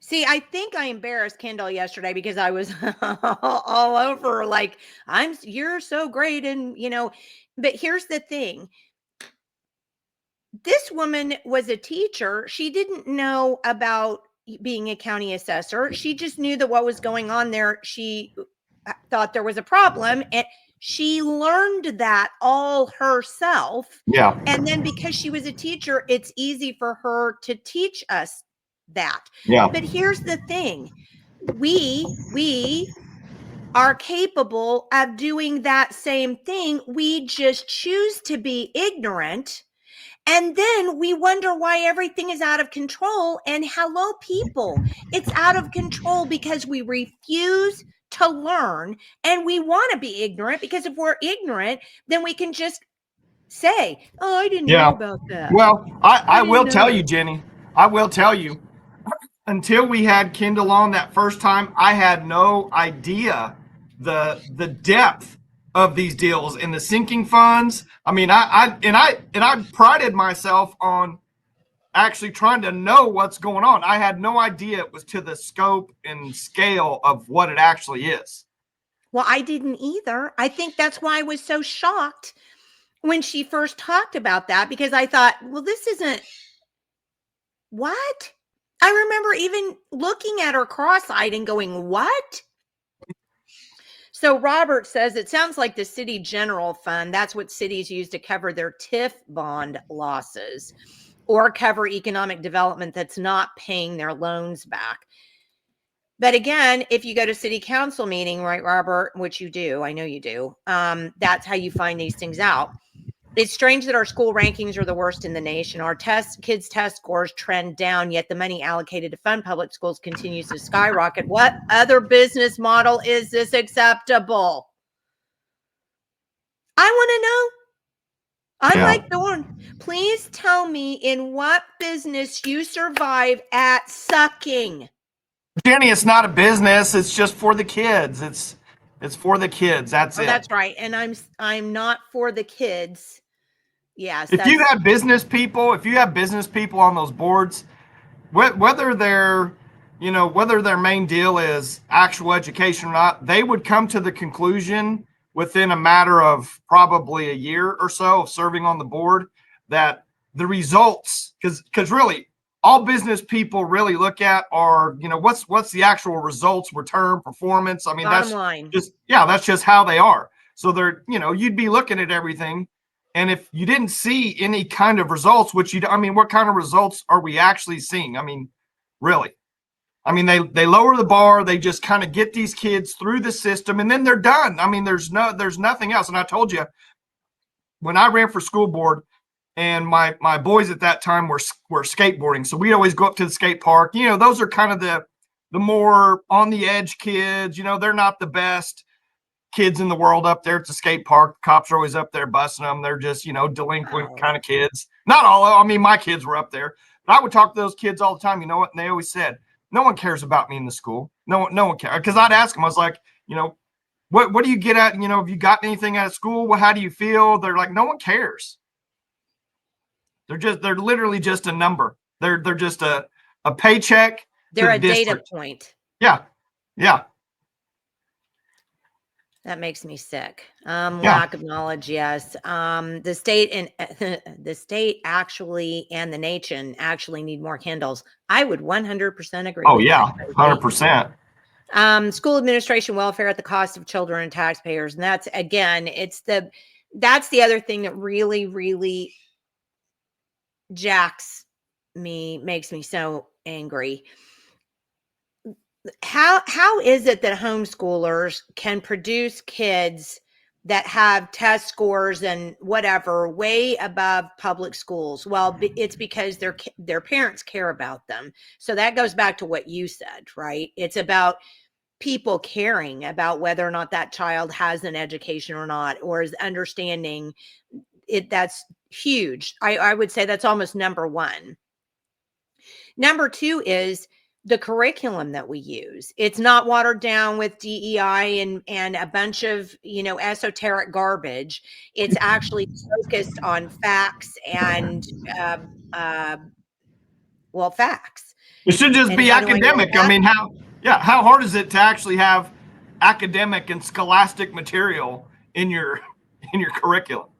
See, I think I embarrassed Kendal yesterday because I was all over you're so great. And, but here's the thing. This woman was a teacher. She didn't know about being a county assessor. She just knew that what was going on there. She thought there was a problem and she learned that all herself. Yeah. And then because she was a teacher, it's easy for her to teach us that. Yeah. But here's the thing. We are capable of doing that same thing. We just choose to be ignorant. And then we wonder why everything is out of control. And hello, people, it's out of control because we refuse to learn and we want to be ignorant, because if we're ignorant, then we can just say, oh, I didn't know about that. Well, I will tell you, Jenny, I will tell you, until we had Kendal on that first time, I had no idea the depth of these deals and the sinking funds. I mean, I prided myself on actually trying to know what's going on. I had no idea it was to the scope and scale of what it actually is. Well, I didn't either. I think that's why I was so shocked when she first talked about that, because I thought, well, this isn't what? I remember even looking at her cross-eyed and going, what? So Robert says, it sounds like the city general fund, that's what cities use to cover their TIF bond losses or cover economic development that's not paying their loans back. But again, if you go to city council meeting, right, Robert, which you do, I know you do, that's how you find these things out. It's strange that our school rankings are the worst in the nation. Our kids' test scores trend down, yet the money allocated to fund public schools continues to skyrocket. What other business model is this acceptable? I want to know. I'm like Dawn. Please tell me in what business you survive at sucking. Jenni, it's not a business. It's just for the kids. It's for the kids. That's it. That's right. And I'm not for the kids. Yes. If you have business people on those boards, whether their main deal is actual education or not, they would come to the conclusion within a matter of probably a year or so of serving on the board that the results, because really all business people really look at are, what's the actual results, return, performance. I mean, bottom line. That's just how they are. So they're, you'd be looking at everything. And if you didn't see any kind of results, what kind of results are we actually seeing? I mean, really? I mean, they lower the bar. They just kind of get these kids through the system, and then they're done. I mean, there's nothing else. And I told you, when I ran for school board, and my boys at that time were skateboarding, so we'd always go up to the skate park. Those are kind of the more on the edge kids. They're not the best kids in the world up there at the skate park. The cops are always up there busting them. They're just, delinquent kind of kids. Not all of them. I mean, my kids were up there. But I would talk to those kids all the time. You know what? And they always said, no one cares about me in the school. No one cares. Because I'd ask them, I was like, what do you get at? Have you got anything out of school? Well, how do you feel? They're like, no one cares. They're literally just a number. They're just a paycheck. They're a data point. Yeah. Yeah. That makes me sick. Lack of knowledge, yes. The state actually and the nation actually need more Kendals. I would 100% agree. Oh, yeah, 100%. School administration welfare at the cost of children and taxpayers. And that's, again, that's the other thing that really, really makes me so angry. How is it that homeschoolers can produce kids that have test scores and whatever way above public schools? Well, it's because their parents care about them. So that goes back to what you said, right? It's about people caring about whether or not that child has an education or not, or is understanding it. That's huge. I would say that's almost number one. Number two is the curriculum that we use. It's not watered down with DEI and a bunch of, esoteric garbage. It's actually focused on facts and, facts. It should just be academic. I mean, how hard is it to actually have academic and scholastic material in your curriculum?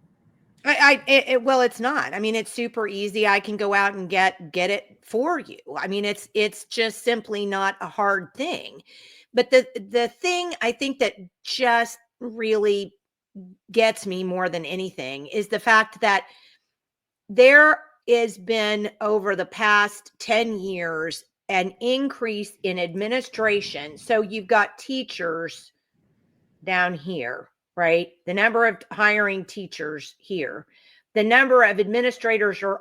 Well, it's not. I mean, it's super easy. I can go out and get it for you. I mean, it's just simply not a hard thing. But the thing I think that just really gets me more than anything is the fact that there has been over the past 10 years an increase in administration. So you've got teachers down here, right? The number of hiring teachers here, the number of administrators or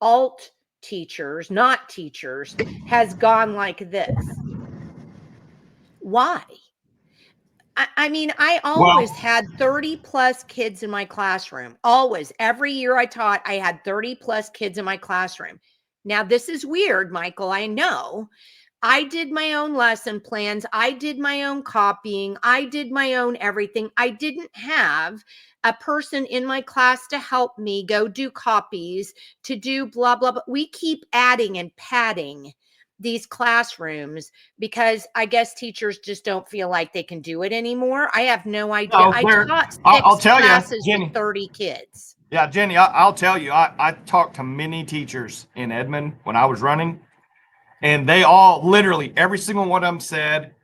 alt teachers, not teachers, has gone like this. Why? I mean, I always had 30 plus kids in my classroom. Always. Every year I taught, I had 30 plus kids in my classroom. Now, this is weird, Michael. I know. I did my own lesson plans. I did my own copying. I did my own everything. I didn't have a person in my class to help me go do copies, to do blah, blah, blah. We keep adding and padding these classrooms because I guess teachers just don't feel like they can do it anymore. I have no idea. I taught I'll tell classes you, Jenni, with 30 kids. Yeah, Jenni, I'll tell you, I talked to many teachers in Edmond when I was running. And they all, literally, every single one of them said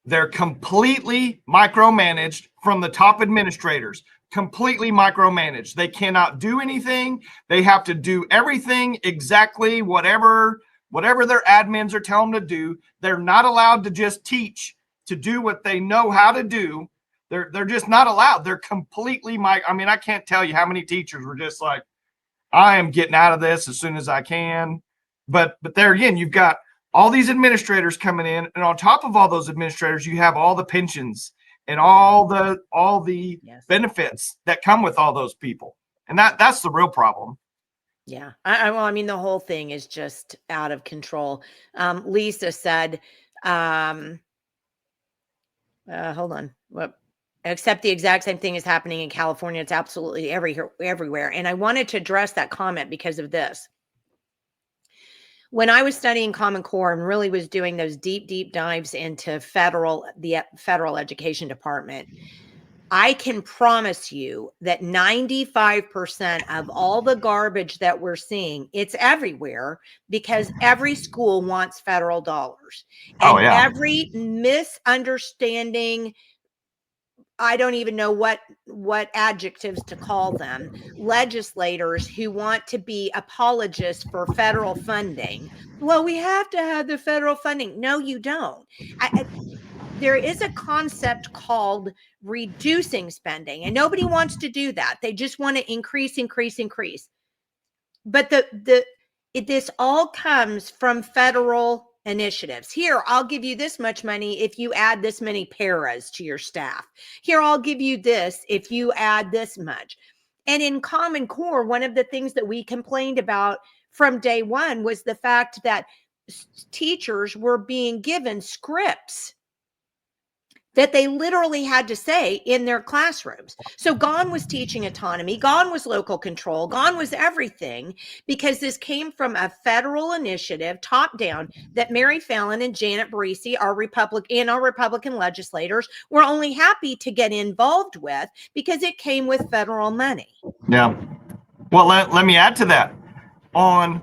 they're completely micromanaged from the top administrators, completely micromanaged. They cannot do anything. They have to do everything exactly whatever their admins are telling them to do. They're not allowed to just teach to do what they know how to do. They're just not allowed. They're completely I mean, I can't tell you how many teachers were just like, I am getting out of this as soon as I can. But there again, you've got all these administrators coming in, and on top of all those administrators, you have all the pensions and all the Yes. benefits that come with all those people. And that's the real problem. Yeah. Well, I mean, the whole thing is just out of control. Lisa said, hold on. What? Except the exact same thing is happening in California. It's absolutely everywhere. And I wanted to address that comment because of this. When I was studying Common Core and really was doing those deep dives into the federal education department, I can promise you that 95% of all the garbage that we're seeing, it's everywhere because every school wants federal dollars. And every misunderstanding, I don't even know what adjectives to call them, legislators who want to be apologists for federal funding. Well, we have to have the federal funding. No, you don't. There is a concept called reducing spending, and nobody wants to do that. They just want to increase. But this all comes from federal initiatives. Here, I'll give you this much money if you add this many paras to your staff. Here, I'll give you this if you add this much. And in Common Core, one of the things that we complained about from day one was the fact that teachers were being given scripts that they literally had to say in their classrooms. So gone was teaching autonomy, gone was local control, gone was everything, because this came from a federal initiative, top down, that Mary Fallon and Janet Barisi, our Republican legislators, were only happy to get involved with because it came with federal money. Yeah. Well, let me add to that. On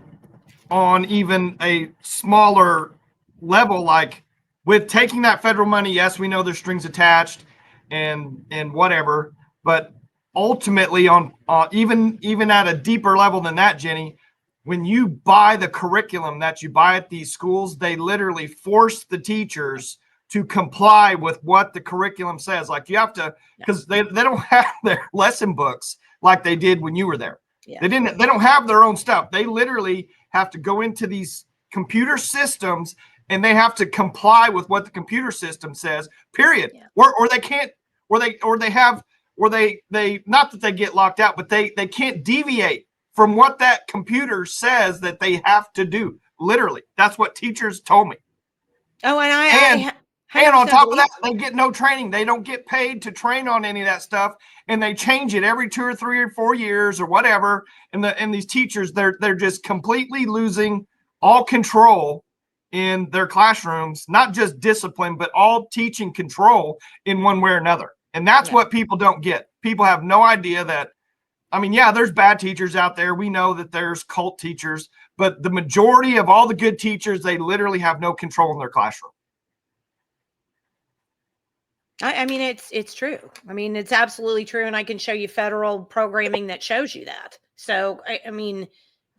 even a smaller level, like, with taking that federal money, yes, we know there's strings attached and whatever, but ultimately on even at a deeper level than that, Jenny, when you buy the curriculum that you buy at these schools, they literally force the teachers to comply with what the curriculum says. Like, you have to, because they don't have their lesson books like they did when you were there. Yeah. They don't have their own stuff. They literally have to go into these computer systems and they have to comply with what the computer system says, period. Yeah. Or they can't, or they not that they get locked out, but they can't deviate from what that computer says that they have to do. Literally. That's what teachers told me. Oh, and on top of that, they get no training. They don't get paid to train on any of that stuff. And they change it every 2 or 3 or 4 years or whatever. And these teachers, they're just completely losing all control in their classrooms, not just discipline, but all teaching control in one way or another. And that's what people don't get. People have no idea that, I mean, yeah, there's bad teachers out there. We know that there's cult teachers, but the majority of all the good teachers, they literally have no control in their classroom. I mean, it's true. I mean, it's absolutely true. And I can show you federal programming that shows you that. So, I mean,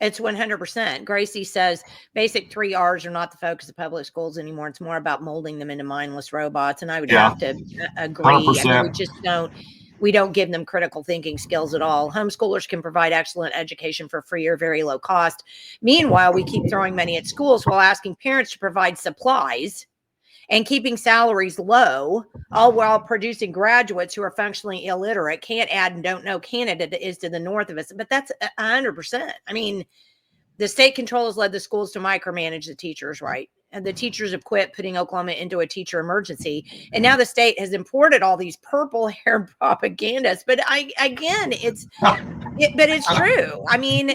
it's 100%. Gracie says basic 3 R's are not the focus of public schools anymore. It's more about molding them into mindless robots. And I would have to agree. 100%. I mean, we don't give them critical thinking skills at all. Homeschoolers can provide excellent education for free or very low cost. Meanwhile, we keep throwing money at schools while asking parents to provide supplies and keeping salaries low, all while producing graduates who are functionally illiterate, can't add and don't know Canada is to the north of us. But that's 100%. I mean, the state control has led the schools to micromanage the teachers, right? And the teachers have quit putting Oklahoma into a teacher emergency. And now the state has imported all these purple hair propagandists. But it's true. I mean,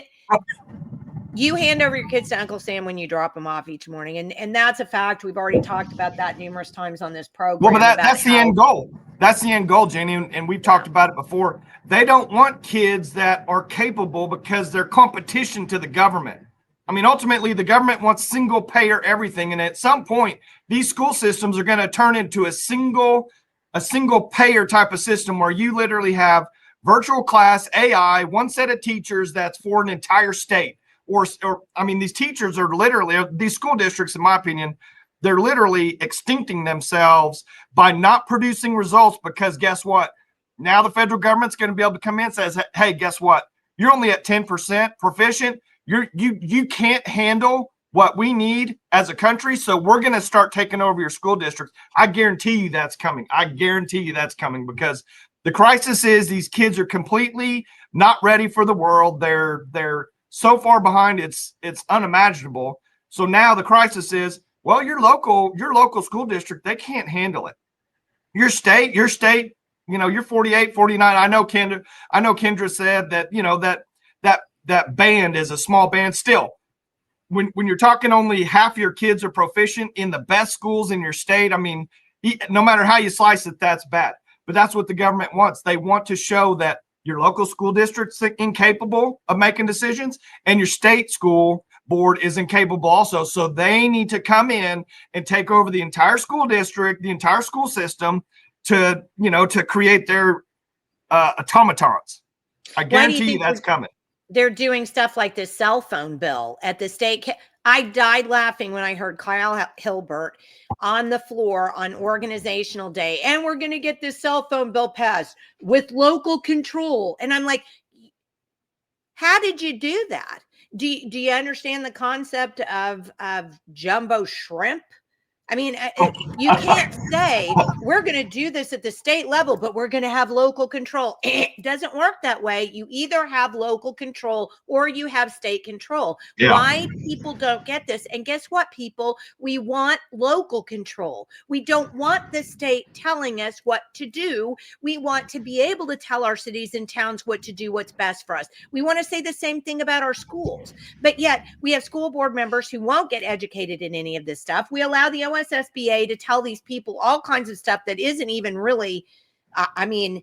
you hand over your kids to Uncle Sam when you drop them off each morning. And that's a fact. We've already talked about that numerous times on this program. Well, but that's the end goal. That's the end goal, Jenny. And we've talked about it before. They don't want kids that are capable because they're competition to the government. I mean, ultimately, the government wants single payer everything. And at some point, these school systems are going to turn into a single payer type of system where you literally have virtual class, AI, one set of teachers that's for an entire state. Or I mean, these teachers are literally, these school districts, in my opinion, they're literally extincting themselves by not producing results, because guess what? Now the federal government's going to be able to come in and says, hey, guess what? You're only at 10% proficient. You can't handle what we need as a country. So we're going to start taking over your school districts. I guarantee you that's coming. I guarantee you that's coming, because the crisis is these kids are completely not ready for the world. They're so far behind. It's unimaginable. So now the crisis is, well, your local school district, they can't handle it. Your state, you're 48, 49. I know Kendra said that, that band is a small band still. When you're talking only half your kids are proficient in the best schools in your state, I mean, no matter how you slice it, that's bad. But that's what the government wants. They want to show that your local school district's incapable of making decisions, and your state school board is incapable also. So they need to come in and take over the entire school district, the entire school system, to create their automatons. I guarantee you that's coming. They're doing stuff like this cell phone bill at the state. I died laughing when I heard Kyle Hilbert on the floor on organizational day, and we're going to get this cell phone bill passed with local control. And I'm like, how did you do that? Do you understand the concept of jumbo shrimp? I mean, you can't say we're going to do this at the state level, but we're going to have local control. It doesn't work that way. You either have local control or you have state control. Yeah. Why people don't get this? And guess what, people? We want local control. We don't want the state telling us what to do. We want to be able to tell our cities and towns what to do, what's best for us. We want to say the same thing about our schools, but yet we have school board members who won't get educated in any of this stuff. We allow the OSSBA to tell these people all kinds of stuff that isn't even really, I mean,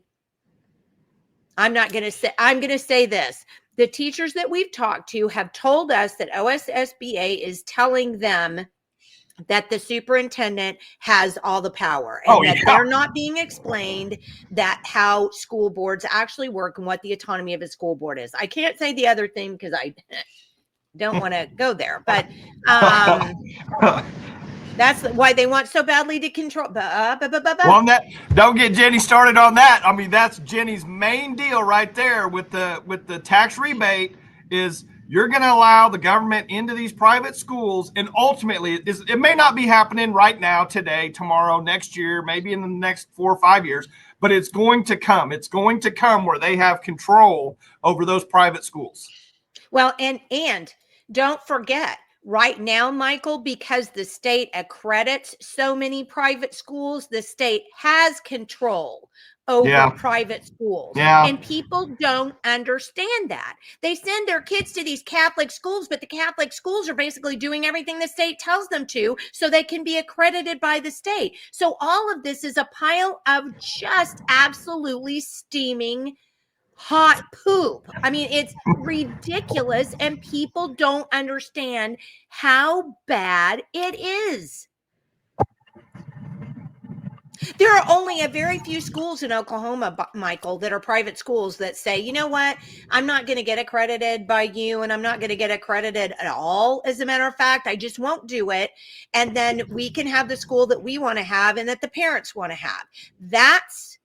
I'm going to say this. The teachers that we've talked to have told us that OSSBA is telling them that the superintendent has all the power, and that they're not being explained that how school boards actually work and what the autonomy of a school board is. I can't say the other thing because I don't want to go there, but that's why they want so badly to control. Well, don't get Jenni started on that. I mean, that's Jenni's main deal right there with the tax rebate is you're going to allow the government into these private schools, and ultimately it may not be happening right now, today, tomorrow, next year, maybe in the next 4 or 5 years, but it's going to come. It's going to come where they have control over those private schools. Well, and don't forget, right now, Michael, because the state accredits so many private schools, the state has control over private schools. And people don't understand that. They send their kids to these Catholic schools, but the Catholic schools are basically doing everything the state tells them to so they can be accredited by the state. So all of this is a pile of just absolutely steaming hot poop. I mean, it's ridiculous, and people don't understand how bad it is. There are only a very few schools in Oklahoma, Michael, that are private schools that say, you know what, I'm not going to get accredited by you, and I'm not going to get accredited at all. As a matter of fact, I just won't do it. And then we can have the school that we want to have and that the parents want to have. That's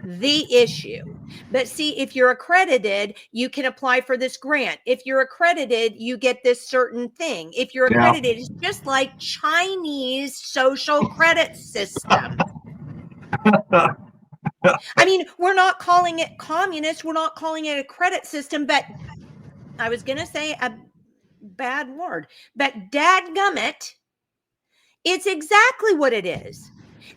the issue. But see, if you're accredited, you can apply for this grant. If you're accredited, you get this certain thing. If you're accredited, it's just like Chinese social credit system. I mean, we're not calling it communist. We're not calling it a credit system, but I was going to say a bad word, but dadgummit, it's exactly what it is.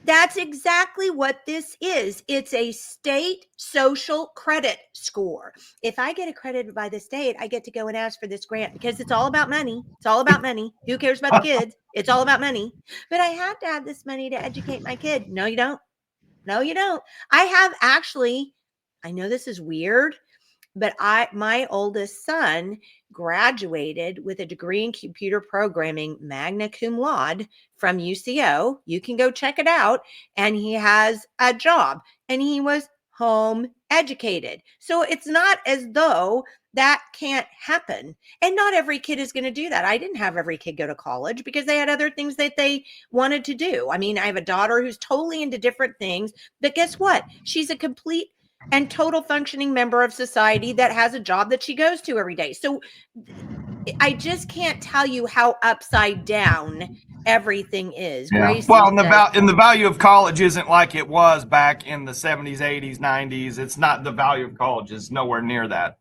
That's exactly what this is. It's a state social credit score. If I get accredited by the state, I get to go and ask for this grant because it's all about money. It's all about money. Who cares about the kids? It's all about money. But I have to have this money to educate my kid. No, you don't. No, you don't. I have actually, I know this is weird, but my oldest son graduated with a degree in computer programming, magna cum laude, from UCO. You can go check it out. And he has a job, and he was home educated. So it's not as though that can't happen. And not every kid is going to do that. I didn't have every kid go to college because they had other things that they wanted to do. I mean, I have a daughter who's totally into different things, but guess what? She's a complete and total functioning member of society that has a job that she goes to every day. So I just can't tell you how upside down everything is. Yeah. Gracie Well, and says, the value of college isn't like it was back in the 70s, 80s, 90s. It's not, the value of college is nowhere near that.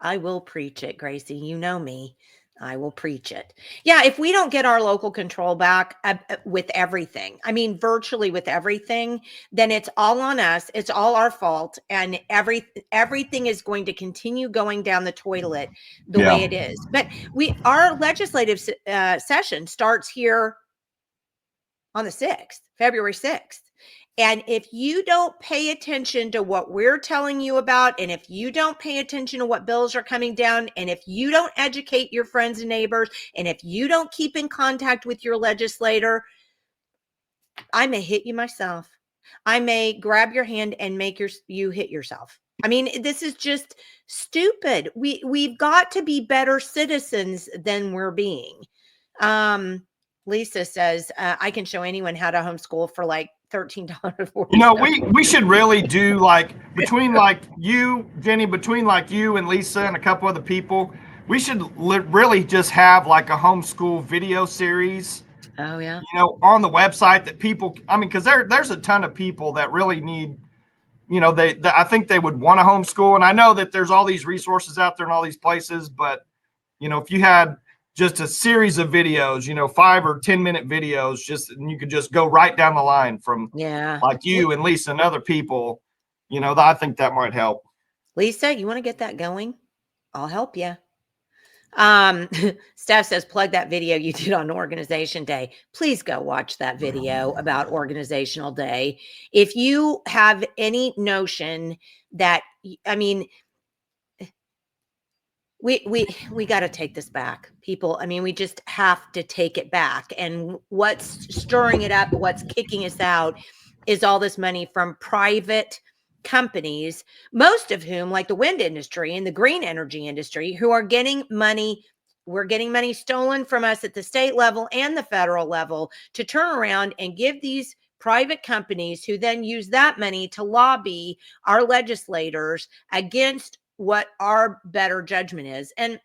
I will preach it, Gracie. You know me. I will preach it. Yeah, if we don't get our local control back with everything, I mean, virtually with everything, then it's all on us. It's all our fault. And everything is going to continue going down the toilet the way it is. But our legislative session starts here on the 6th, February 6th. And if you don't pay attention to what we're telling you about, and if you don't pay attention to what bills are coming down, and if you don't educate your friends and neighbors, and if you don't keep in contact with your legislator, I may hit you myself. I may grab your hand and make you hit yourself. I mean, this is just stupid. We've got to be better citizens than we're being. Lisa says, I can show anyone how to homeschool for like $13.40. You know, we should really do, like, between like you, Jenny, between like you and Lisa and a couple other people, we should really just have like a homeschool video series. Oh yeah. You know, on the website that people, I mean, because there's a ton of people that really need, you know, I think they would want to homeschool. And I know that there's all these resources out there in all these places, but, you know, if you had just a series of videos, you know, 5 or 10 minute videos, and you could just go right down the line from like you and Lisa and other people, you know, I think that might help. Lisa, you want to get that going? I'll help you. Steph says, plug that video you did on Organization Day. Please go watch that video about Organizational Day. If you have any notion that, I mean, we got to take this back, people. I mean, we just have to take it back. And what's stirring it up, what's kicking us out is all this money from private companies, most of whom, like the wind industry and the green energy industry, who are getting money. We're getting money stolen from us at the state level and the federal level to turn around and give these private companies, who then use that money to lobby our legislators against what our better judgment is. And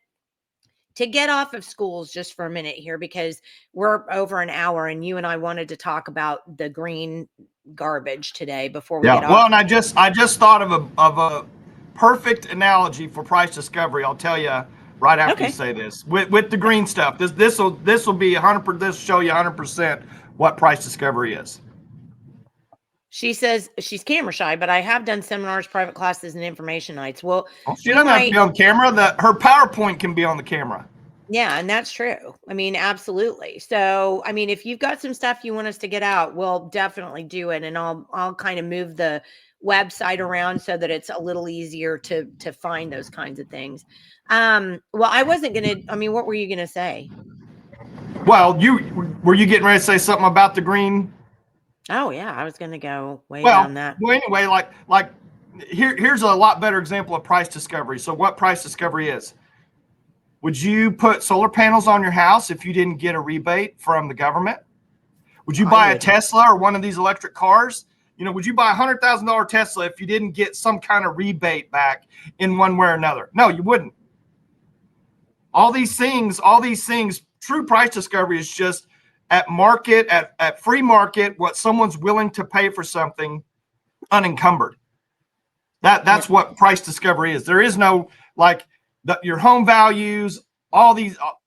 to get off of schools just for a minute here, because we're over an hour and you and I wanted to talk about the green garbage today before we get off. Well, and I just thought of a perfect analogy for price discovery. I'll tell you right after you say this. With the green stuff, this will be 100%. This will show you 100% what price discovery is. She says she's camera shy, but I have done seminars, private classes, and information nights. Well, she doesn't have to be on camera. Her PowerPoint can be on the camera. Yeah, and that's true. I mean, absolutely. So, I mean, if you've got some stuff you want us to get out, we'll definitely do it. And I'll kind of move the website around so that it's a little easier to find those kinds of things. Well, I wasn't going to, I mean, what were you going to say? Well, were you getting ready to say something about the green? Oh yeah, I was going to go way down that. Well, anyway, like here's a lot better example of price discovery. So what price discovery is? Would you put solar panels on your house if you didn't get a rebate from the government? Would you buy a Tesla or one of these electric cars? You know, would you buy a $100,000 Tesla if you didn't get some kind of rebate back in one way or another? No, you wouldn't. All these things, true price discovery is just at market, at free market, what someone's willing to pay for something unencumbered. That's what price discovery is. There is no, like, your home values,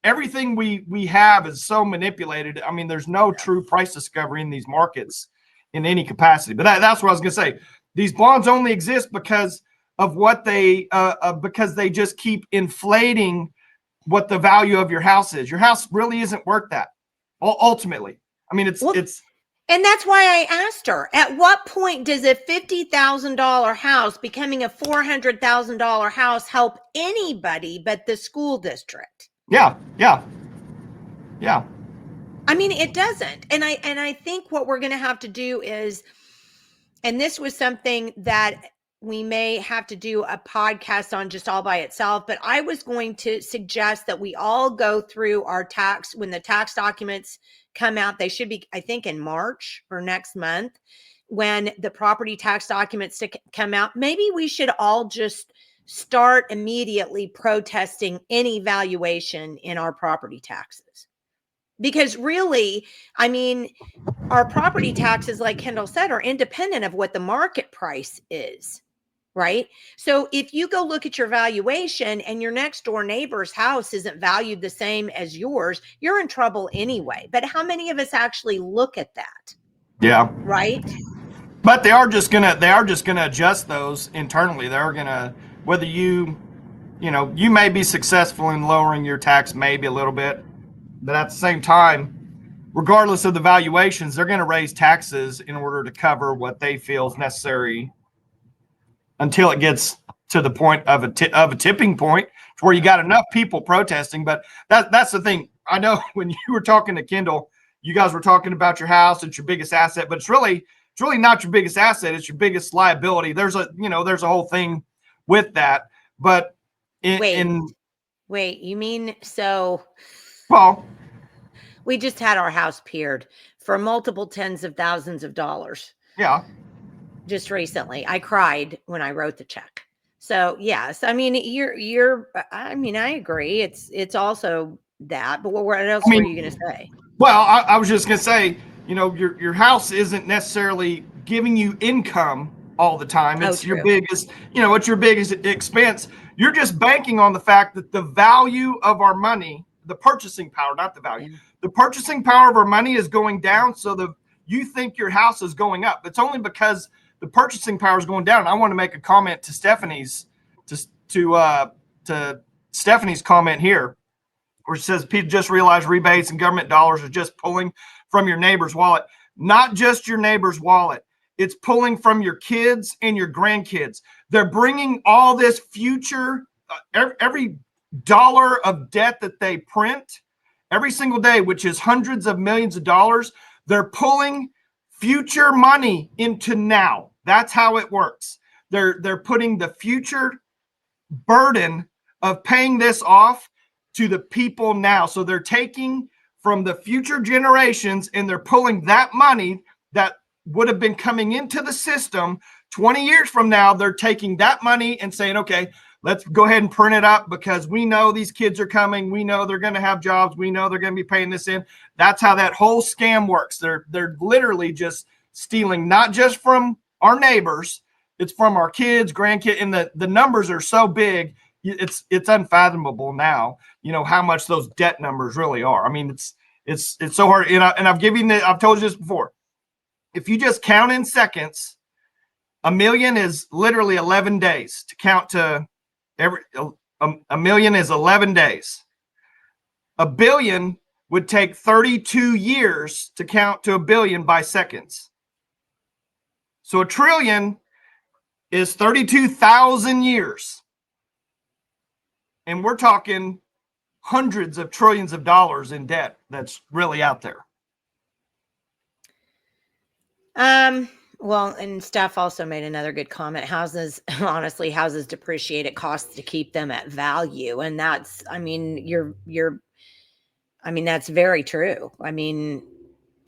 everything we have is so manipulated. I mean, there's no true price discovery in these markets in any capacity. But that's what I was going to say. These bonds only exist because of what because they just keep inflating what the value of your house is. Your house really isn't worth that. Ultimately, I mean, it's. And that's why I asked her, at what point does a $50,000 house becoming a $400,000 house help anybody but the school district? Yeah. I mean, it doesn't. And I think what we're going to have to do is, and this was something that we may have to do a podcast on just all by itself, but I was going to suggest that we all go through our tax, when the tax documents come out. They should be, I think, in March or next month, when the property tax documents come out. Maybe we should all just start immediately protesting any valuation in our property taxes. Because really, I mean, our property taxes, like Kendal said, are independent of what the market price is, right? So if you go look at your valuation and your next door neighbor's house isn't valued the same as yours, you're in trouble anyway. But how many of us actually look at that? Yeah. Right? But they are just gonna adjust those internally. They're gonna, whether you may be successful in lowering your tax maybe a little bit, but at the same time, regardless of the valuations, they're going to raise taxes in order to cover what they feel is necessary until it gets to the point of a tipping point where you got enough people protesting. But that's the thing. I know when you were talking to Kendal, you guys were talking about your house. It's your biggest asset, but it's really not your biggest asset. It's your biggest liability. There's a whole thing with that. But wait, you mean, so well, we just had our house piered for multiple tens of thousands of dollars. Yeah. Just recently. I cried when I wrote the check. So yes, I mean, I mean, I agree. It's also that, but what else were you going to say? Well, I was just going to say, your house isn't necessarily giving you income all the time. It's your biggest, it's your biggest expense. You're just banking on the fact that the value of our money, the purchasing power, not the value, the purchasing power of our money is going down. So you think your house is going up. It's only because the purchasing power is going down. I want to make a comment to Stephanie's, to Stephanie's comment here, where she says, people just realize rebates and government dollars are just pulling from your neighbor's wallet. Not just your neighbor's wallet. It's pulling from your kids and your grandkids. They're bringing all this future, every dollar of debt that they print every single day, which is hundreds of millions of dollars, they're pulling future money into now. That's how it works. They're putting the future burden of paying this off to the people now. So they're taking from the future generations and they're pulling that money that would have been coming into the system 20 years from now. They're taking that money and saying, okay, let's go ahead and print it up because we know these kids are coming. We know they're going to have jobs. We know they're going to be paying this in. That's how that whole scam works. They're literally just stealing, not just from our neighbors. It's from our kids, grandkids, and the numbers are so big. It's unfathomable now, how much those debt numbers really are. I mean, it's so hard. And I've told you this before. If you just count in seconds, a million is literally 11 days to count to a million is 11 days. A billion would take 32 years to count to a billion by seconds. So a trillion is 32,000 years. And we're talking hundreds of trillions of dollars in debt that's really out there. Well, and Steph also made another good comment. Houses depreciate. It costs to keep them at value. And that's, I mean, that's very true. I mean,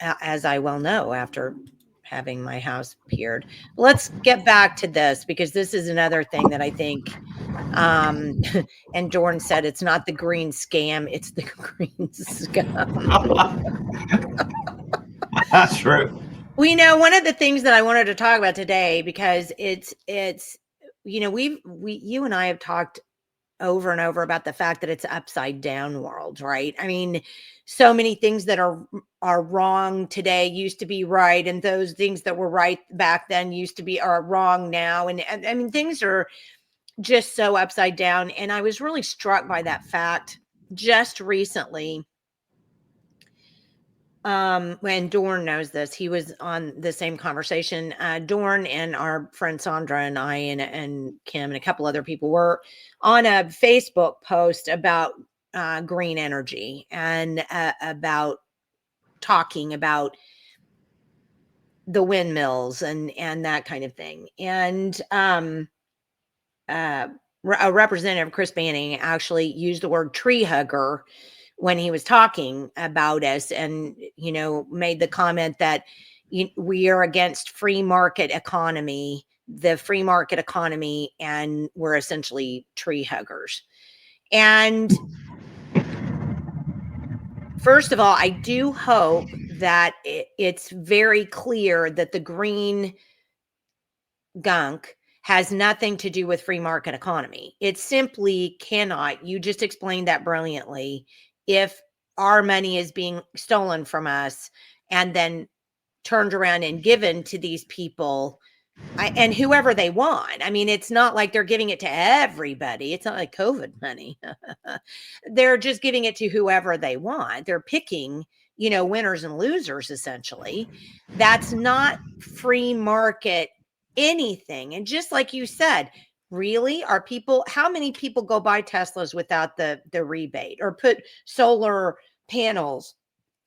as I well know after having my house piered. Let's get back to this because this is another thing that I think, and Dorn said, it's not the green scam, it's the green scum. That's true. One of the things that I wanted to talk about today, because it's, you and I have talked over and over about the fact that it's upside down world, right? I mean, so many things that are wrong today used to be right. And those things that were right back then are wrong now. And I mean, things are just so upside down. And I was really struck by that fact just recently. When Dorn knows this, he was on the same conversation. Dorn and our friend Sandra and I and Kim and a couple other people were on a Facebook post about green energy and about talking about the windmills and that kind of thing. And a Representative Chris Banning actually used the word tree hugger when he was talking about us, and made the comment that we are against free market economy, the free market economy, and we're essentially tree huggers. And first of all, I do hope that it's very clear that the green gunk has nothing to do with free market economy. It simply cannot. You just explained that brilliantly. If our money is being stolen from us and then turned around and given to these people, and whoever they want. I mean, it's not like they're giving it to everybody. It's not like COVID money. They're just giving it to whoever they want. They're picking, winners and losers, essentially. That's not free market anything. And just like you said, really, how many people go buy Teslas without the rebate, or put solar panels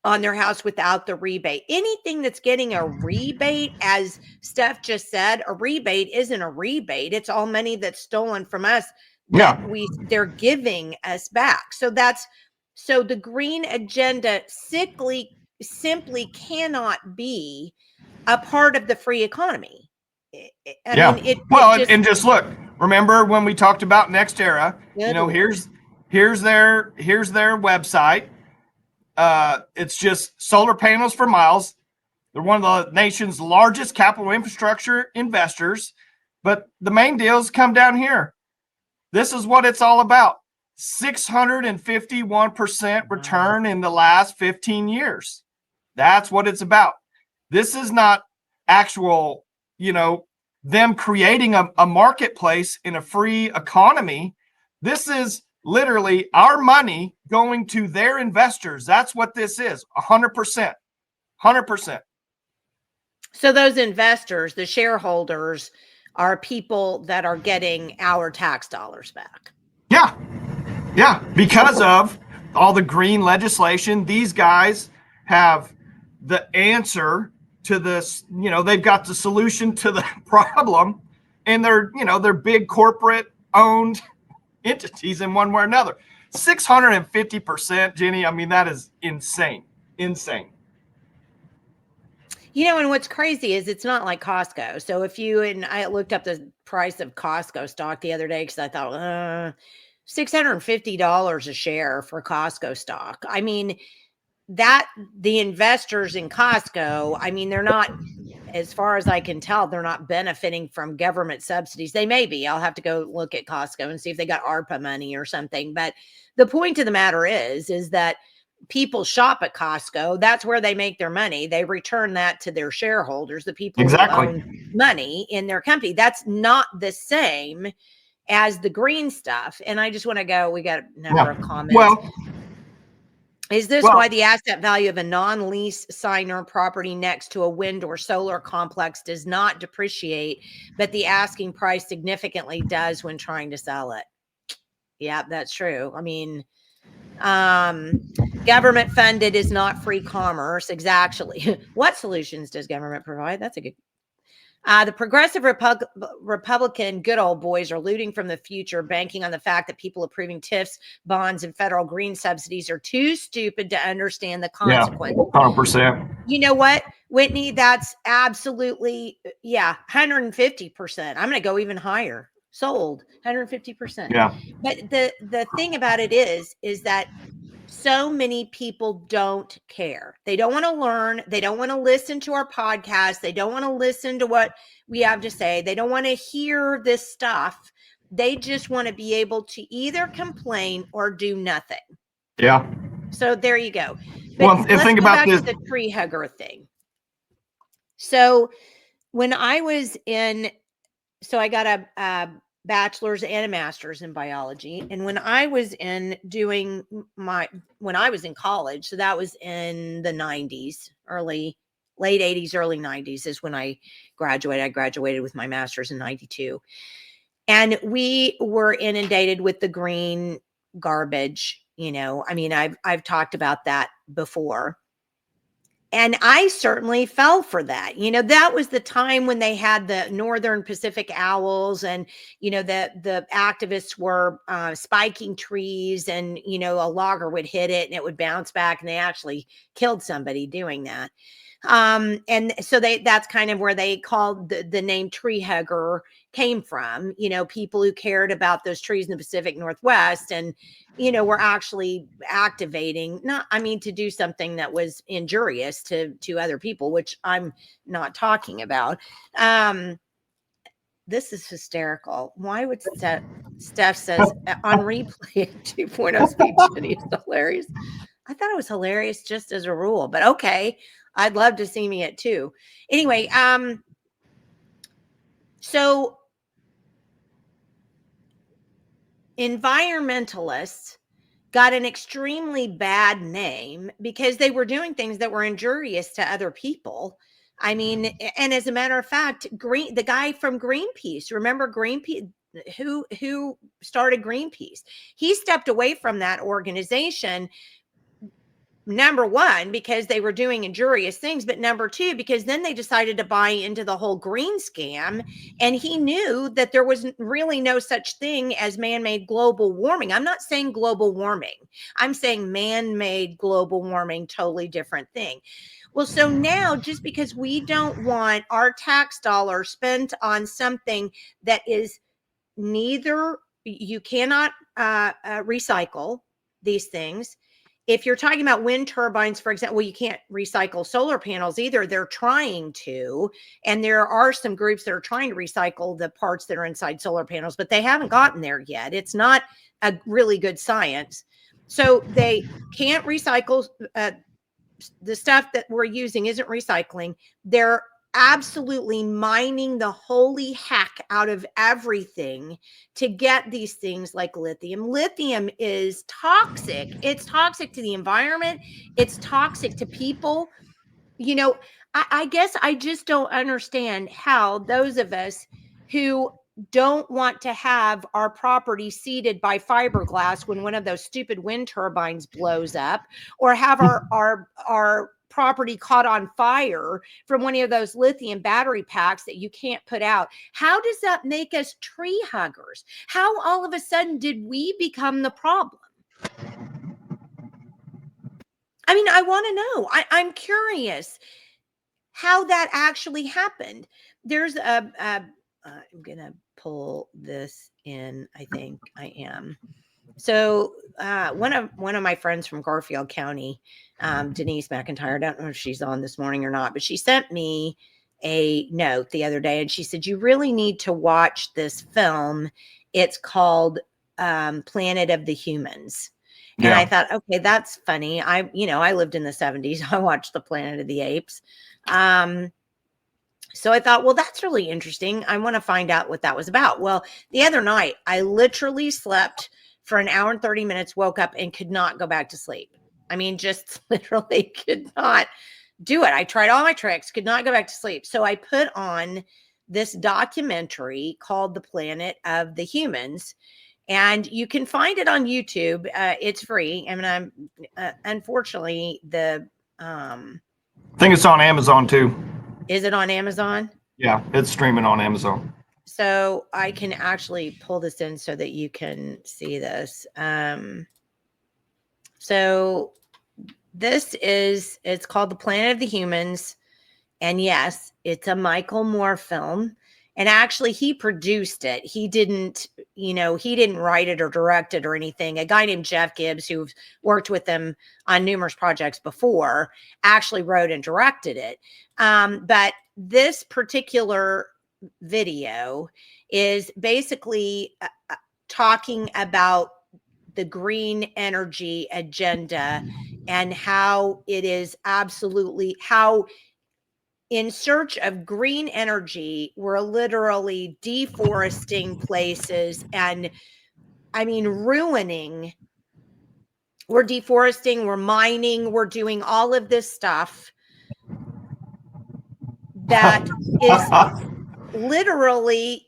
on their house without the rebate? Anything that's getting a rebate, as Steph just said, a rebate isn't a rebate. It's all money that's stolen from us that they're giving us back. So the green agenda simply cannot be a part of the free economy. I mean, and just look, remember when we talked about Next Era, here's their website. It's just solar panels for miles. They're one of the nation's largest capital infrastructure investors. But the main deals come down here. This is what it's all about. 651% return in the last 15 years. That's what it's about. This is not actual, them creating a marketplace in a free economy. This is literally our money going to their investors. That's what this is. 100%. 100%. So those investors, the shareholders, are people that are getting our tax dollars back. Yeah. Yeah. Because of all the green legislation, these guys have the answer to this. They've got the solution to the problem, and they're big corporate owned entities in one way or another. 650%, Jenny. I mean, that is insane. Insane. And what's crazy is it's not like Costco. So I looked up the price of Costco stock the other day because I thought, $650 a share for Costco stock. I mean, the investors in Costco, I mean, they're not, as far as I can tell, they're not benefiting from government subsidies. They may be. I'll have to go look at Costco and see if they got ARPA money or something. But the point of the matter is that people shop at Costco. That's where they make their money. They return that to their shareholders, the people who own money in their company. That's not the same as the green stuff. And I just want to go, we got a number of comments. Is this why the asset value of a non-lease signer property next to a wind or solar complex does not depreciate, but the asking price significantly does when trying to sell it? Yeah, that's true. I mean, government funded is not free commerce. Exactly. What solutions does government provide? That's a good. The progressive Republican good old boys are looting from the future, banking on the fact that people approving TIFs, bonds, and federal green subsidies are too stupid to understand the consequences. 100%. You know what, Whitney? That's absolutely, 150%. I'm going to go even higher. Sold 150%. Yeah. But the thing about it is that so many people don't care. They don't want to learn. They don't want to listen to our podcast. They don't want to listen to what we have to say. They don't want to hear this stuff. They just want to be able to either complain or do nothing. Yeah. So there you go. But let's think go about back this. to the tree hugger thing. So when I was so I got a bachelor's and a master's in biology. And when I was in college, so that was in the 90s, late 80s, early 90s is when I graduated. I graduated with my master's in 92. And we were inundated with the green garbage. I mean, I've talked about that before. And I certainly fell for that. That was the time when they had the Northern Pacific owls, and, the activists were spiking trees, and, a logger would hit it and it would bounce back, and they actually killed somebody doing that. And so that's kind of where they called the name tree hugger came from, people who cared about those trees in the Pacific Northwest, and, were actually activating, to do something that was injurious to other people, which I'm not talking about. This is hysterical. Why would Steph says on replay 2.0 speed Jenni is hilarious. I thought it was hilarious just as a rule, but okay. I'd love to see me it too. Anyway, so environmentalists got an extremely bad name because they were doing things that were injurious to other people. And as a matter of fact, the guy from Greenpeace, remember Greenpeace, who started Greenpeace? He stepped away from that organization. Number one, because they were doing injurious things, but number two, because then they decided to buy into the whole green scam. And he knew that there was really no such thing as man-made global warming. I'm not saying global warming. I'm saying man-made global warming, totally different thing. Well, so now just because we don't want our tax dollar spent on something that is you cannot recycle these things. If you're talking about wind turbines, for example, you can't recycle solar panels either. They're trying to, and there are some groups that are trying to recycle the parts that are inside solar panels, but they haven't gotten there yet. It's not a really good science. So they can't recycle the stuff that we're using isn't recycling. They're absolutely mining the holy heck out of everything to get these things like lithium. Lithium is toxic. It's toxic to the environment. It's toxic to people. I guess I just don't understand how those of us who don't want to have our property seeded by fiberglass when one of those stupid wind turbines blows up, or have our property caught on fire from one of those lithium battery packs that you can't put out. How does that make us tree huggers? How all of a sudden did we become the problem? I want to know. I'm curious how that actually happened. There's I'm gonna pull this in. I think I am. So one of my friends from Garfield County, Denise McIntyre, I don't know if she's on this morning or not, but she sent me a note the other day, and she said, you really need to watch this film. It's called Planet of the Humans. And I thought, okay, that's funny. I lived in the 70s. I watched the Planet of the Apes. So I thought, well, that's really interesting. I want to find out what that was about. Well, the other night, I literally slept for an hour and 30 minutes, woke up and could not go back to sleep. Just literally could not do it. I tried all my tricks, could not go back to sleep. So I put on this documentary called The Planet of the Humans. And you can find it on YouTube. It's free. I'm unfortunately I think it's on Amazon too. Is it on Amazon? Yeah, it's streaming on Amazon. So I can actually pull this in so that you can see this. So it's called The Planet of the Humans. And yes, it's a Michael Moore film. And actually, he produced it. He didn't write it or direct it or anything. A guy named Jeff Gibbs, who worked with him on numerous projects before, actually wrote and directed it. But this particular video is basically talking about the green energy agenda and how it is how in search of green energy, we're literally deforesting places and ruining. We're deforesting, we're mining, we're doing all of this stuff that is literally,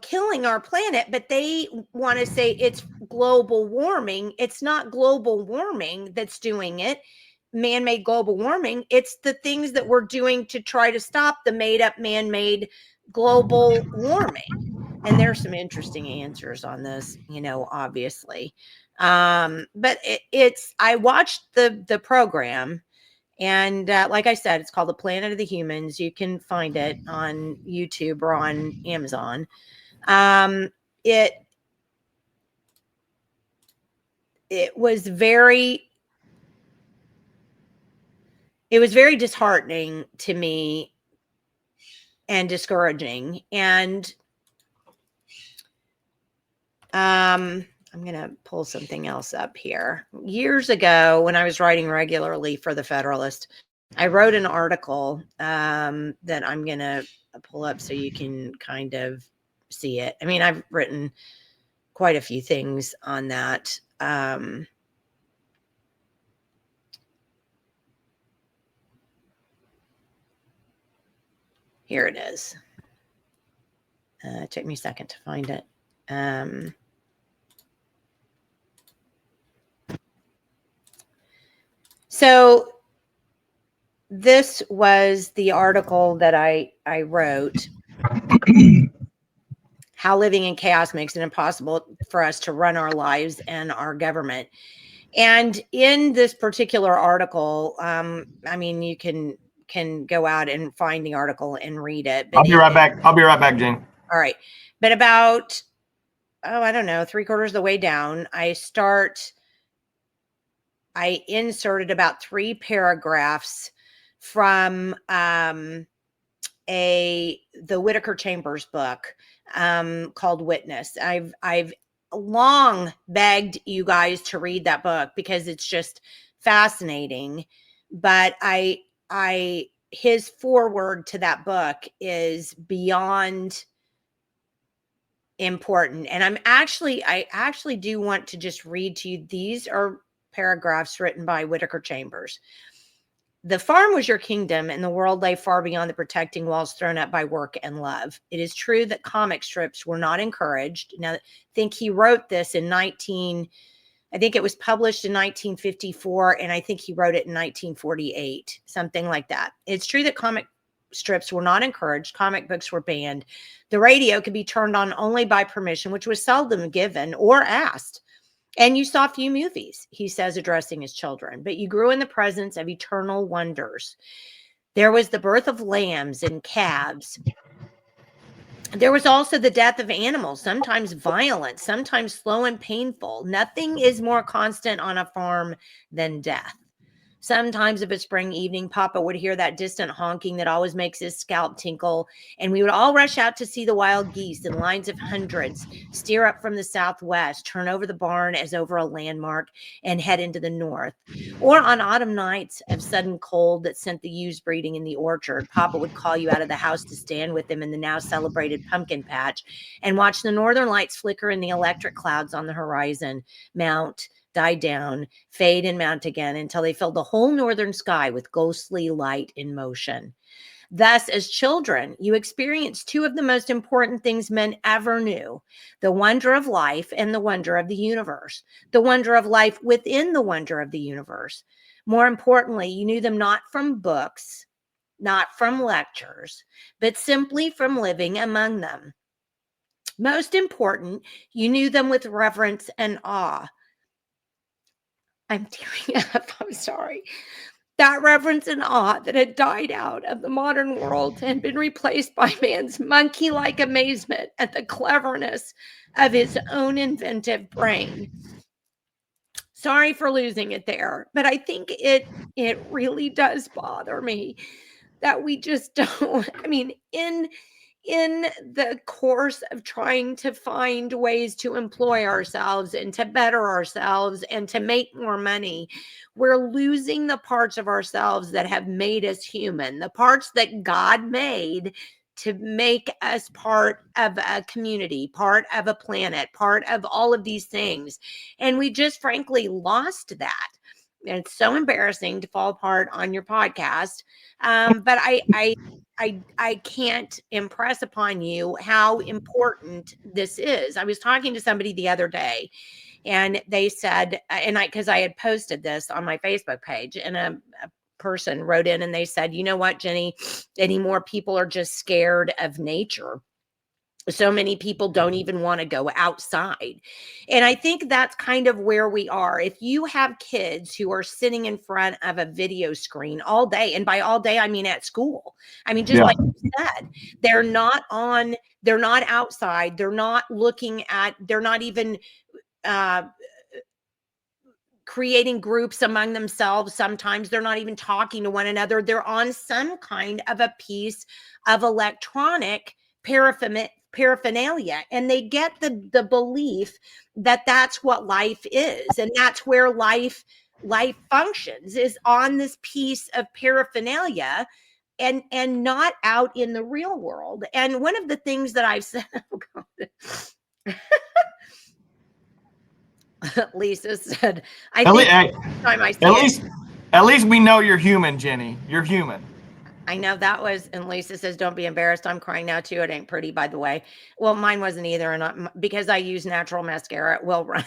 killing our planet. But they want to say it's global warming. It's not global warming that's doing it. man-made global warming. It's the things that we're doing to try to stop the made-up man-made global warming. And there's some interesting answers on this, obviously. But I watched the program, and like I said, it's called The Planet of the Humans. You can find it on YouTube or on Amazon. It was very disheartening to me and discouraging. And I'm going to pull something else up here. Years ago, when I was writing regularly for The Federalist, I wrote an article that I'm going to pull up so you can kind of see it. I mean, I've written quite a few things on that. Here it is. It took me a second to find it. So this was the article that I wrote. How living in chaos makes it impossible for us to run our lives and our government. And in this particular article, I mean, you can go out and find the article and read it. But I'll be right back, Jen. All right. But about, I don't know, 3/4 of the way down, I inserted about 3 paragraphs from the Whittaker Chambers book called Witness. I've long begged you guys to read that book because it's just fascinating. But his foreword to that book is beyond important. And I actually do want to just read to you. These are paragraphs written by Whittaker Chambers. The farm was your kingdom, and the world lay far beyond the protecting walls thrown up by work and love. It is true that comic strips were not encouraged. Now, I think he wrote this in I think it was published in 1954, and I think he wrote it in 1948, something like that. It's true that comic strips were not encouraged. Comic books were banned. The radio could be turned on only by permission, which was seldom given or asked. And you saw few movies, he says, addressing his children, but you grew in the presence of eternal wonders. There was the birth of lambs and calves. There was also the death of animals, sometimes violent, sometimes slow and painful. Nothing is more constant on a farm than death. Sometimes of a spring evening, Papa would hear that distant honking that always makes his scalp tinkle, and we would all rush out to see the wild geese in lines of hundreds steer up from the southwest, turn over the barn as over a landmark, and head into the north. Or on autumn nights of sudden cold that sent the ewes breeding in the orchard, Papa would call you out of the house to stand with him in the now celebrated pumpkin patch and watch the northern lights flicker in the electric clouds on the horizon, mount, die down, fade, and mount again until they filled the whole northern sky with ghostly light in motion. Thus, as children, you experienced 2 of the most important things men ever knew: the wonder of life and the wonder of the universe, the wonder of life within the wonder of the universe. More importantly, you knew them not from books, not from lectures, but simply from living among them. Most important, you knew them with reverence and awe. I'm tearing up. I'm sorry. That reverence and awe that had died out of the modern world and been replaced by man's monkey-like amazement at the cleverness of his own inventive brain. Sorry for losing it there, but I think it really does bother me that we just don't. I mean, in the course of trying to find ways to employ ourselves and to better ourselves and to make more money, we're losing the parts of ourselves that have made us human, the parts that God made to make us part of a community, part of a planet, part of all of these things. And we just frankly lost that. And it's so embarrassing to fall apart on your podcast. But I I can't impress upon you how important this is. I was talking to somebody the other day, and they said, and because I had posted this on my Facebook page, and a person wrote in and they said, you know what, Jenni, anymore people are just scared of nature. So many people don't even want to go outside. And I think that's kind of where we are. If you have kids who are sitting in front of a video screen all day, and by all day, I mean at school. I mean, just like you said, they're not outside. They're not looking at, they're not even creating groups among themselves. Sometimes they're not even talking to one another. They're on some kind of a piece of electronic paraphernalia, and they get the belief that that's what life is, and that's where life functions, is on this piece of paraphernalia, and not out in the real world. And one of the things that I've said, oh God. Lisa said, I think time I see at least we know you're human, Jenni. You're human. I know that was, and Lisa says, don't be embarrassed. I'm crying now too. It ain't pretty, by the way. Well, mine wasn't either. And because I use natural mascara, it will run.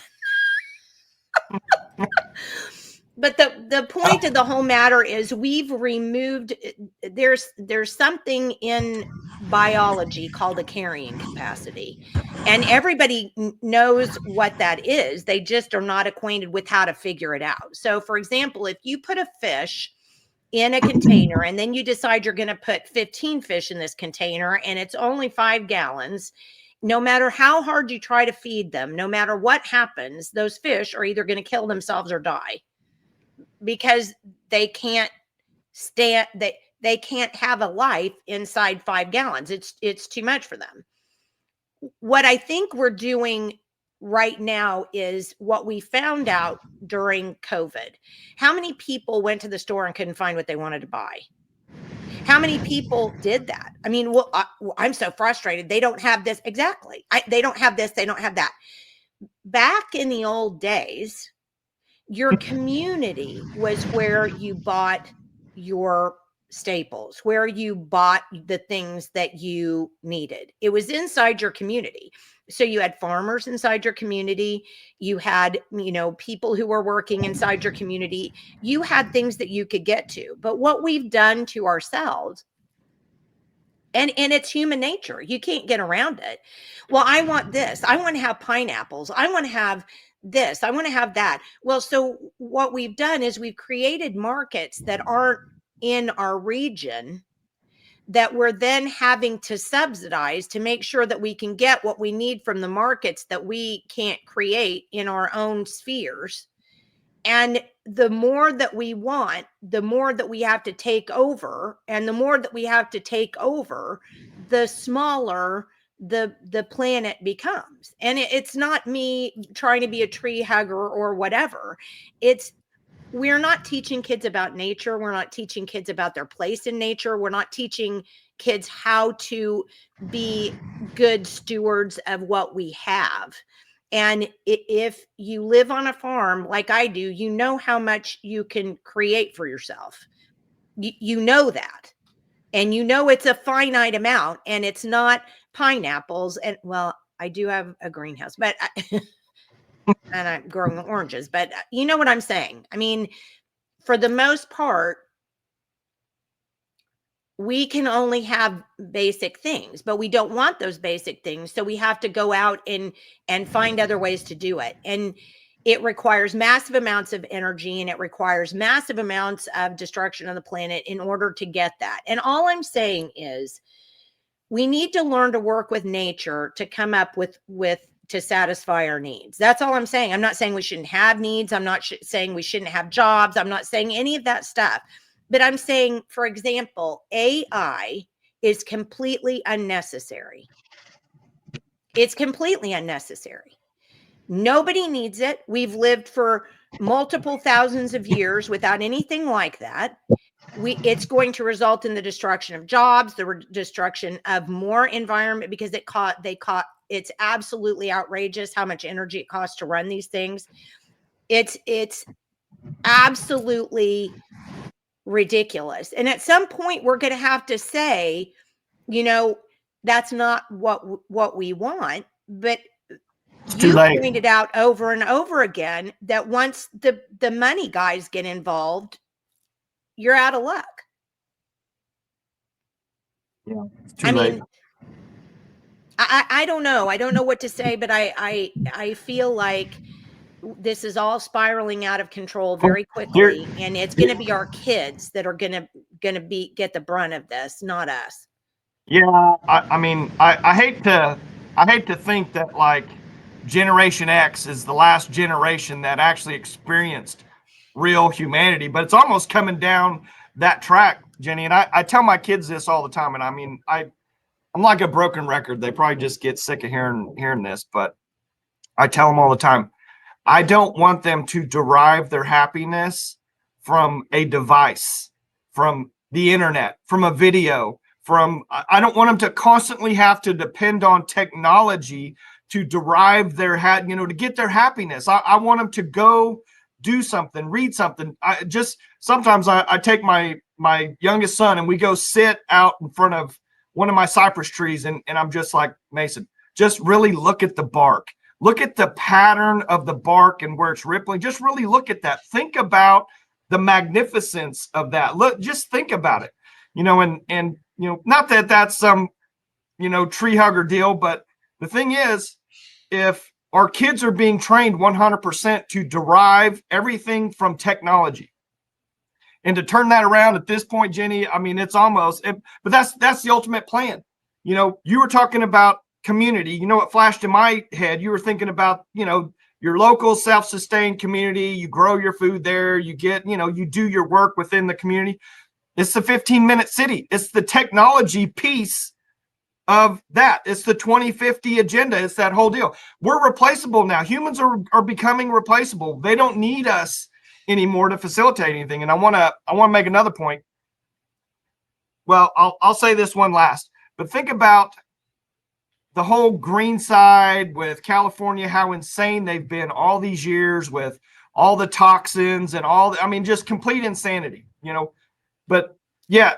But the point of the whole matter is we've removed, there's something in biology called a carrying capacity. And everybody knows what that is. They just are not acquainted with how to figure it out. So for example, if you put a fish in a container and then you decide you're going to put 15 fish in this container and it's only 5 gallons, no matter how hard you try to feed them, no matter what happens, those fish are either going to kill themselves or die, because they can't stand, they can't have a life inside 5 gallons. It's too much for them. What I think we're doing right now is what we found out during COVID. How many people went to the store and couldn't find what they wanted to buy? How many people did that? I mean, well, I'm so frustrated. They don't have this. Exactly. They don't have this. They don't have that. Back in the old days, your community was where you bought your staples, where you bought the things that you needed. It was inside your community. So you had farmers inside your community. You had, people who were working inside your community. You had things that you could get to. But what we've done to ourselves, and it's human nature, you can't get around it. Well, I want this. I want to have pineapples. I want to have this. I want to have that. Well, so what we've done is we've created markets that aren't in our region, that we're then having to subsidize to make sure that we can get what we need from the markets that we can't create in our own spheres. And the more that we want, the more that we have to take over. And the more that we have to take over, the smaller the planet becomes. And it's not me trying to be a tree hugger or whatever. We're not teaching kids about nature. We're not teaching kids about their place in nature. We're not teaching kids how to be good stewards of what we have. And if you live on a farm like I do, you know how much you can create for yourself. You know that. And you know it's a finite amount, and it's not pineapples. And well, I do have a greenhouse, but and I'm growing oranges, but you know what I'm saying? I mean, for the most part, we can only have basic things, but we don't want those basic things. So we have to go out and find other ways to do it. And it requires massive amounts of energy, and it requires massive amounts of destruction of the planet in order to get that. And all I'm saying is we need to learn to work with nature to come up with to satisfy our needs. That's all I'm saying. I'm not saying we shouldn't have needs. I'm not saying we shouldn't have jobs. I'm not saying any of that stuff. But I'm saying, for example, AI is completely unnecessary. It's completely unnecessary. Nobody needs it. We've lived for multiple thousands of years without anything like that. It's going to result in the destruction of jobs, the destruction of more environment, because it's absolutely outrageous how much energy it costs to run these things. It's absolutely ridiculous. And at some point we're going to have to say, you know, that's not what we want. But too you late. pointed out over and over again that once the money guys get involved, you're out of luck. Yeah, it's too I late. mean, I don't know. I don't know what to say, but I feel like this is all spiraling out of control very quickly, and it's going to be our kids that are going to get the brunt of this, not us. Yeah, I mean, I hate to think that like Generation X is the last generation that actually experienced real humanity, but it's almost coming down that track, Jenny. And I tell my kids this all the time, and I mean, I'm like a broken record. They probably just get sick of hearing this, but I tell them all the time, I don't want them to derive their happiness from a device, from the internet, from a video, I don't want them to constantly have to depend on technology to derive their to get their happiness. I want them to go do something, read something. Sometimes I take my youngest son and we go sit out in front of one of my cypress trees, and I'm just like, Mason, just really look at the bark. Look at the pattern of the bark and where it's rippling. Just really look at that. Think about the magnificence of that. Just think about it. And not that that's some, tree hugger deal, but the thing is, if our kids are being trained 100% to derive everything from technology, and to turn that around at this point, Jenny, I mean, it's almost, but that's the ultimate plan. You were talking about community. What flashed in my head, you were thinking about, your local self-sustained community. You grow your food there. You get, you do your work within the community. It's the 15-minute city. It's the technology piece of that. It's the 2050 agenda. It's that whole deal. We're replaceable now. Humans are becoming replaceable. They don't need us anymore to facilitate anything. And I want to make another point. Well, I'll say this one last, but think about the whole green side with California, how insane they've been all these years with all the toxins and just complete insanity, but yeah,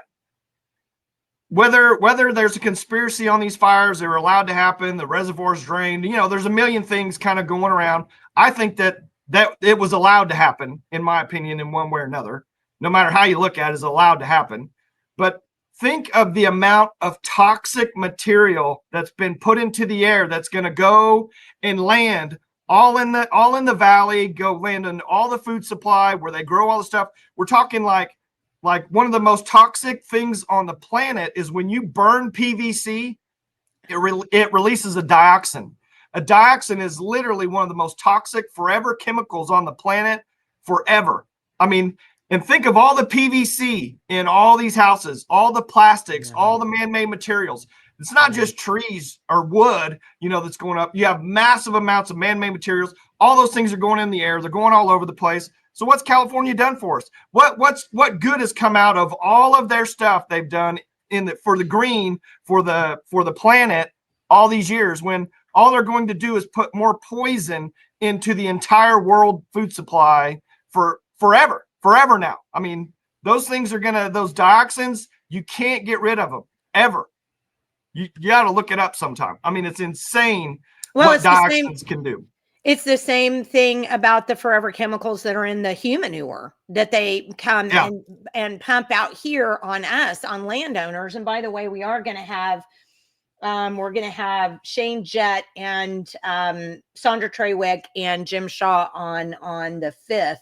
whether there's a conspiracy on these fires, they were allowed to happen, the reservoirs drained, there's a million things kind of going around. I think that it was allowed to happen, in my opinion, in one way or another. No matter how you look at it, is allowed to happen. But think of the amount of toxic material that's been put into the air that's going to go and land all in the valley, go land in all the food supply where they grow all the stuff. We're talking like one of the most toxic things on the planet is when you burn PVC, it releases a dioxin. A dioxin is literally one of the most toxic forever chemicals on the planet forever. I mean, and think of all the PVC in all these houses, all the plastics, all the man-made materials. It's not just trees or wood, that's going up. You have massive amounts of man-made materials. All those things are going in the air. They're going all over the place. So what's California done for us? What good has come out of all of their stuff they've done for the green, for the planet all these years, when all they're going to do is put more poison into the entire world food supply for forever now. I mean, those things those dioxins, you can't get rid of them ever. You got to look it up sometime. I mean, it's insane what dioxins can do. It's the same thing about the forever chemicals that are in the humanure that they come and pump out here on us, on landowners. And by the way, we are going to have Shane Jett and Sandra Treywick and Jim Shaw on the 5th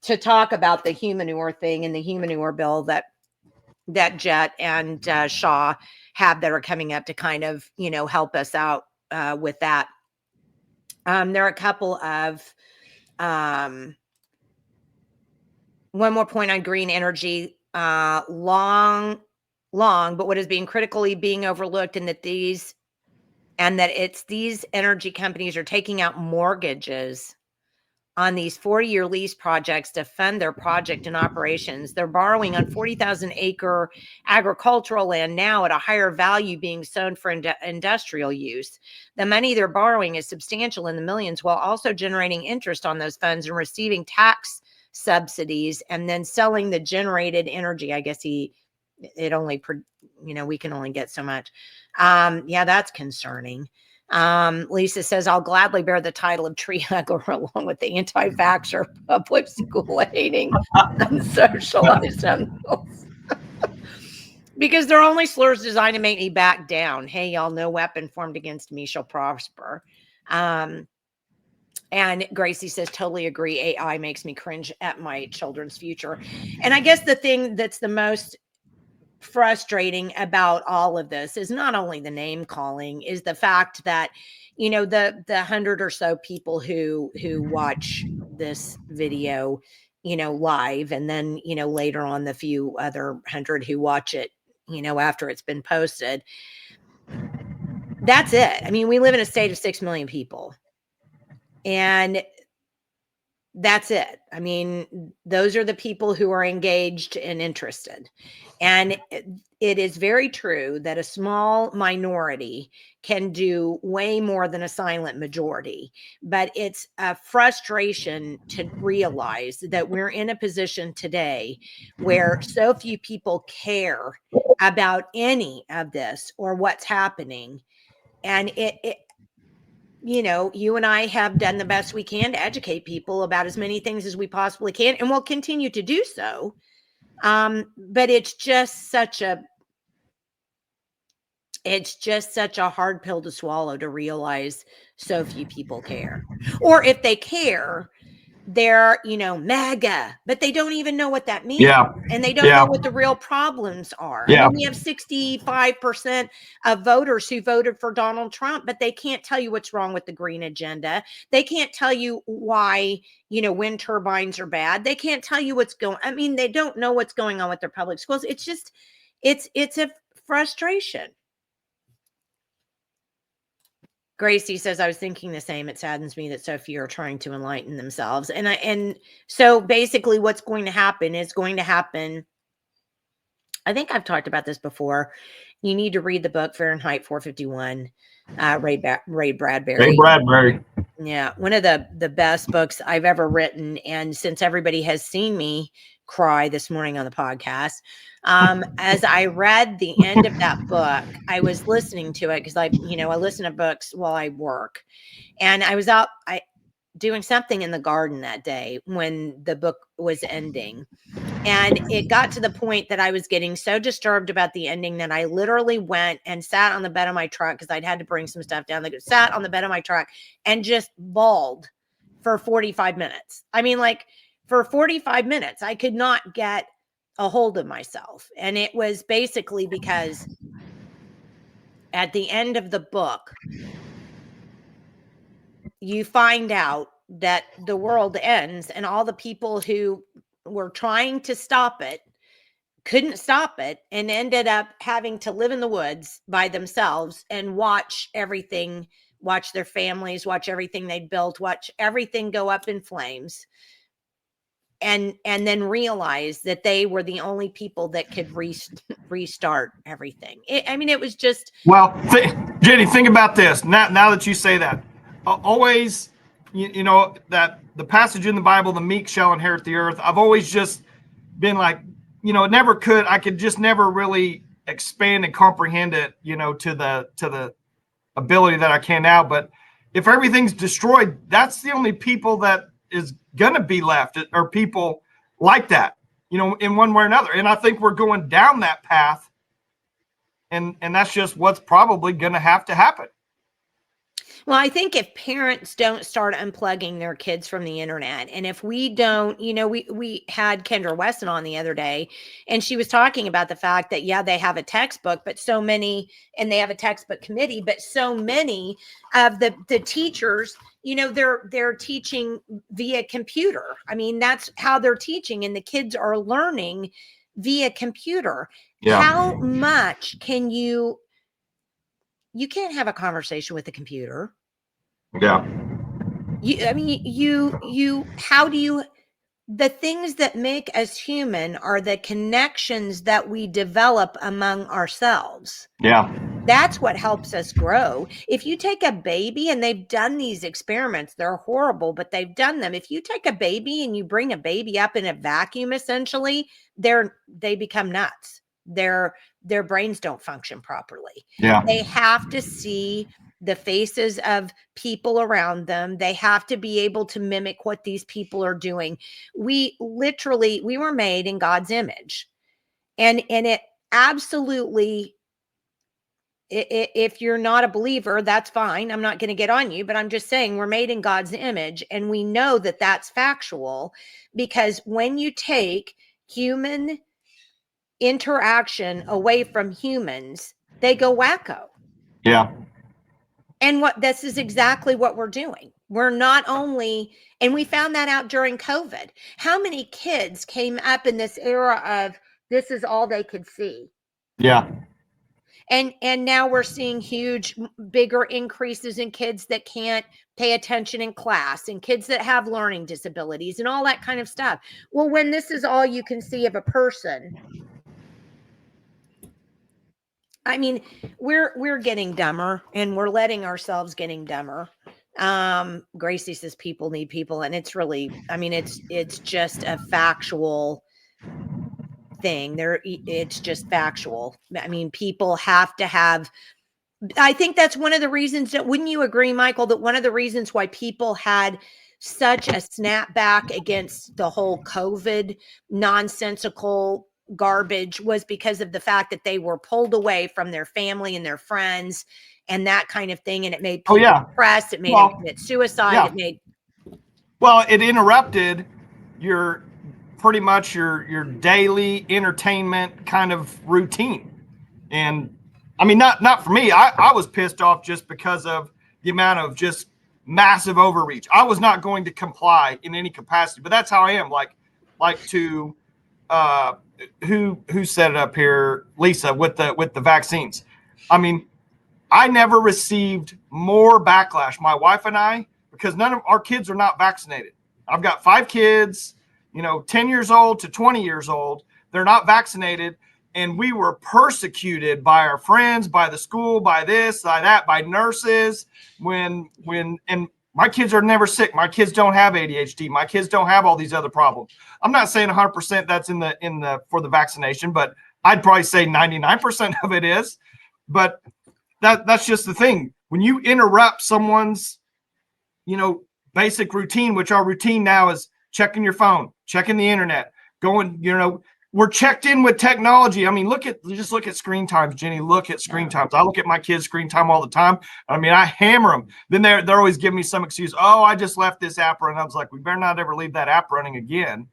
to talk about the humanure thing and the humanure bill that Jett and Shaw have that are coming up to kind of, help us out with that. There are a couple of one more point on green energy, long, but what is being critically being overlooked, and that these energy companies are taking out mortgages on these 40-year lease projects to fund their project and operations. They're borrowing on 40,000 acre agricultural land now at a higher value being sold for industrial use. The money they're borrowing is substantial in the millions, while also generating interest on those funds and receiving tax subsidies and then selling the generated energy. I guess we can only get so much. Yeah, that's concerning. Lisa says, I'll gladly bear the title of tree hugger along with the anti-vaxxer, public school hating, unsocialized animals. Because they're only slurs designed to make me back down. Hey, y'all, no weapon formed against me shall prosper. And Gracie says, totally agree. AI makes me cringe at my children's future. And I guess the thing that's the most frustrating about all of this is not only the name calling, is the fact that, the 100 or so people who watch this video, live, and then, later on the few other 100 who watch it, after it's been posted. That's it. I mean, we live in a state of 6 million people. And that's it. I mean, those are the people who are engaged and interested. And it is very true that a small minority can do way more than a silent majority. But it's a frustration to realize that we're in a position today where so few people care about any of this or what's happening. And you and I have done the best we can to educate people about as many things as we possibly can, and we'll continue to do so. But it's just such a hard pill to swallow to realize so few people care. Or if they care, they're, MAGA, but they don't even know what that means. Yeah. And they don't know what the real problems are. Yeah. I mean, we have 65% of voters who voted for Donald Trump, but they can't tell you what's wrong with the green agenda. They can't tell you why, wind turbines are bad. They can't tell you they don't know what's going on with their public schools. It's just, it's a frustration. Gracie says, I was thinking the same. It saddens me that so few are trying to enlighten themselves. And so basically what's going to happen is going to happen. I think I've talked about this before. You need to read the book Fahrenheit 451, Ray Bradbury. Ray Bradbury. Yeah, one of the best books I've ever written. And since everybody has seen me cry this morning on the podcast, as I read the end of that book, I was listening to it because I listen to books while I work, and I was out doing something in the garden that day when the book was ending. And it got to the point that I was getting so disturbed about the ending that I literally went and sat on the bed of my truck because I'd had to bring some stuff down. Sat on the bed of my truck and just bawled for 45 minutes. I mean, for 45 minutes, I could not get a hold of myself. And it was basically because at the end of the book, you find out that the world ends and all the people who were trying to stop it couldn't stop it and ended up having to live in the woods by themselves and watch their families, watch everything they'd built, watch everything go up in flames, and then realize that they were the only people that could restart everything. It was just... Well, Jenni, think about this. Now that you say that, always, that the passage in the Bible, the meek shall inherit the earth. I've always just been like, I could just never really expand and comprehend it, to the ability that I can now. But if everything's destroyed, that's the only people that is going to be left, or people like that, in one way or another. And I think we're going down that path, and that's just what's probably going to have to happen. Well, I think if parents don't start unplugging their kids from the internet, and if we don't, we had Kendra Weston on the other day, and she was talking about the fact that, yeah, they have a textbook, but so many, and they have a textbook committee, but so many of the teachers, they're teaching via computer. I mean, that's how they're teaching, and the kids are learning via computer. Yeah. How much can you can't have a conversation with a computer. Yeah. The things that make us human are the connections that we develop among ourselves. Yeah. That's what helps us grow. If you take a baby, and they've done these experiments, they're horrible, but they've done them. If you take a baby and you bring a baby up in a vacuum, essentially, they become nuts. Their brains don't function properly. Yeah. They have to see the faces of people around them. They have to be able to mimic what these people are doing. We were made in God's image. And it absolutely, if you're not a believer, that's fine. I'm not going to get on you, but I'm just saying we're made in God's image, and we know that that's factual, because when you take human interaction away from humans, they go wacko. Yeah. And this is exactly what we're doing. We're not only, and we found that out during COVID. How many kids came up in this era of this is all they could see? Yeah. And now we're seeing bigger increases in kids that can't pay attention in class, and kids that have learning disabilities and all that kind of stuff. Well, when this is all you can see of a person, I mean, we're getting dumber, and we're letting ourselves getting dumber. Gracie says people need people, and it's really, I mean, it's just a factual thing. It's just factual. I mean, people have to have, I think that's one of the reasons that, wouldn't you agree, Michael, that one of the reasons why people had such a snapback against the whole COVID nonsensical garbage was because of the fact that they were pulled away from their family and their friends and that kind of thing. And it made people depressed. It made them commit suicide. Yeah. It made, well, it interrupted your pretty much your daily entertainment kind of routine. And I mean, not for me. I was pissed off just because of the amount of just massive overreach. I was not going to comply in any capacity, but that's how I am. Like to who set it up here, Lisa, with the vaccines. I mean, I never received more backlash, my wife and I, because none of our kids are not vaccinated. I've got 5 kids, 10 years old to 20 years old. They're not vaccinated. And we were persecuted by our friends, by the school, by this, by that, by nurses. And my kids are never sick. My kids don't have ADHD. My kids don't have all these other problems. I'm not saying 100% that's in the for the vaccination, but I'd probably say 99% of it is. But that's just the thing. When you interrupt someone's, basic routine, which our routine now is checking your phone, checking the internet, going, we're checked in with technology. I mean, just look at screen times, Jenny. Look at screen times. I look at my kids' screen time all the time. I mean, I hammer them. Then they're always giving me some excuse. Oh, I just left this app running. I was like, we better not ever leave that app running again,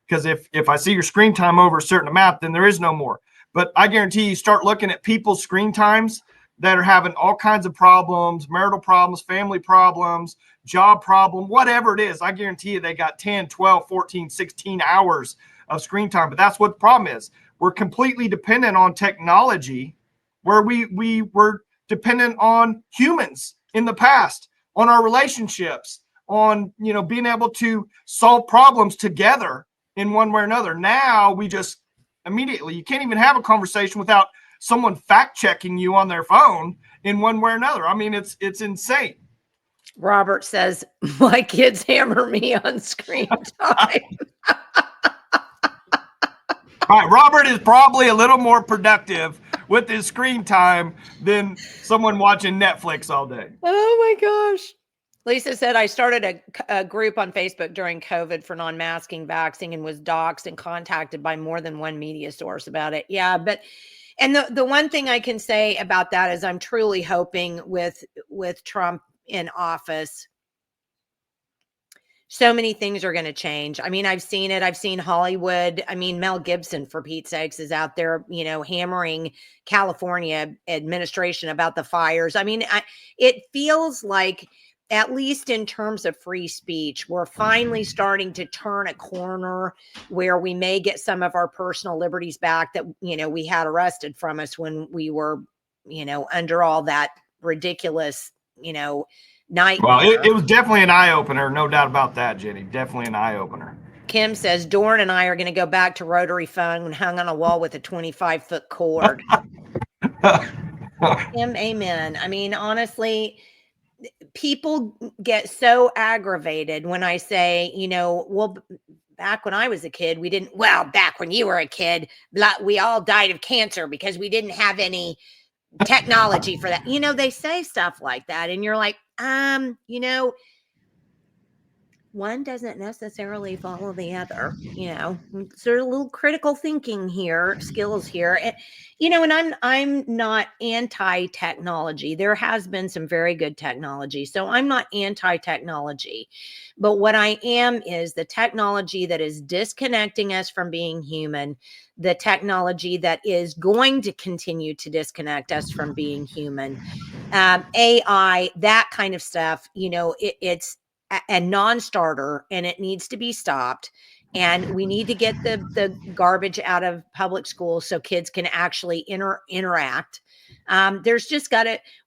because if I see your screen time over a certain amount, then there is no more. But I guarantee you, start looking at people's screen times that are having all kinds of problems, marital problems, family problems, job problem, whatever it is. I guarantee you they got 10, 12, 14, 16 hours of screen time. But that's what the problem is. We're completely dependent on technology, where we were dependent on humans in the past, on our relationships, on being able to solve problems together in one way or another. Now we just immediately, you can't even have a conversation without someone fact checking you on their phone in one way or another. I mean, it's insane. Robert says, my kids hammer me on screen time. All right, Robert is probably a little more productive with his screen time than someone watching Netflix all day. Oh my gosh. Lisa said, I started a group on Facebook during COVID for non-masking vaccine and was doxxed and contacted by more than one media source about it. Yeah, and the one thing I can say about that is I'm truly hoping with Trump in office, so many things are going to change. I mean, I've seen it. I've seen Hollywood. I mean, Mel Gibson, for Pete's sakes, is out there, hammering California administration about the fires. I mean, it feels like, at least in terms of free speech, we're finally starting to turn a corner where we may get some of our personal liberties back that, we had arrested from us when we were, under all that ridiculous, nightmare. Well, it was definitely an eye-opener. No doubt about that, Jenny. Definitely an eye-opener. Kim says, Dorn and I are going to go back to rotary phone hung on a wall with a 25-foot cord. Amen. I mean, honestly, people get so aggravated when I say, well, back when I was a kid, back when you were a kid, we all died of cancer because we didn't have any technology for that. They say stuff like that. And you're like, one doesn't necessarily follow the other. Sort of a little critical thinking here, skills here. And I'm not anti-technology. There has been some very good technology. So I'm not anti-technology. But what I am is the technology that is disconnecting us from being human, the technology that is going to continue to disconnect us from being human. AI, that kind of stuff, it's a non-starter and it needs to be stopped. And we need to get the garbage out of public schools so kids can actually interact. There's just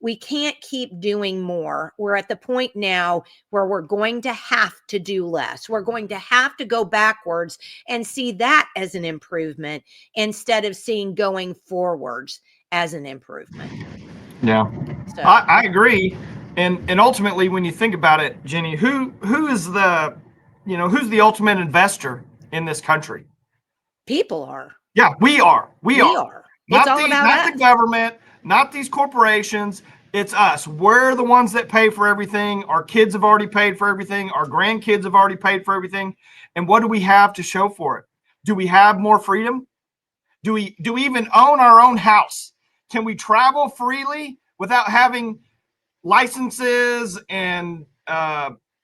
we can't keep doing more. We're at the point now where we're going to have to do less. We're going to have to go backwards and see that as an improvement instead of seeing going forwards as an improvement. Yeah, So I agree. And ultimately, when you think about it, Jenni, who is who's the ultimate investor in this country? people are. Yeah, we are. We are. It's all about Not us. the government, not these corporations. It's us. We're the ones that pay for everything. Our kids have already paid for everything. Our grandkids have already paid for everything. And what do we have to show for it? Do we have more freedom? Do we even own our own house? Can we travel freely without having licenses and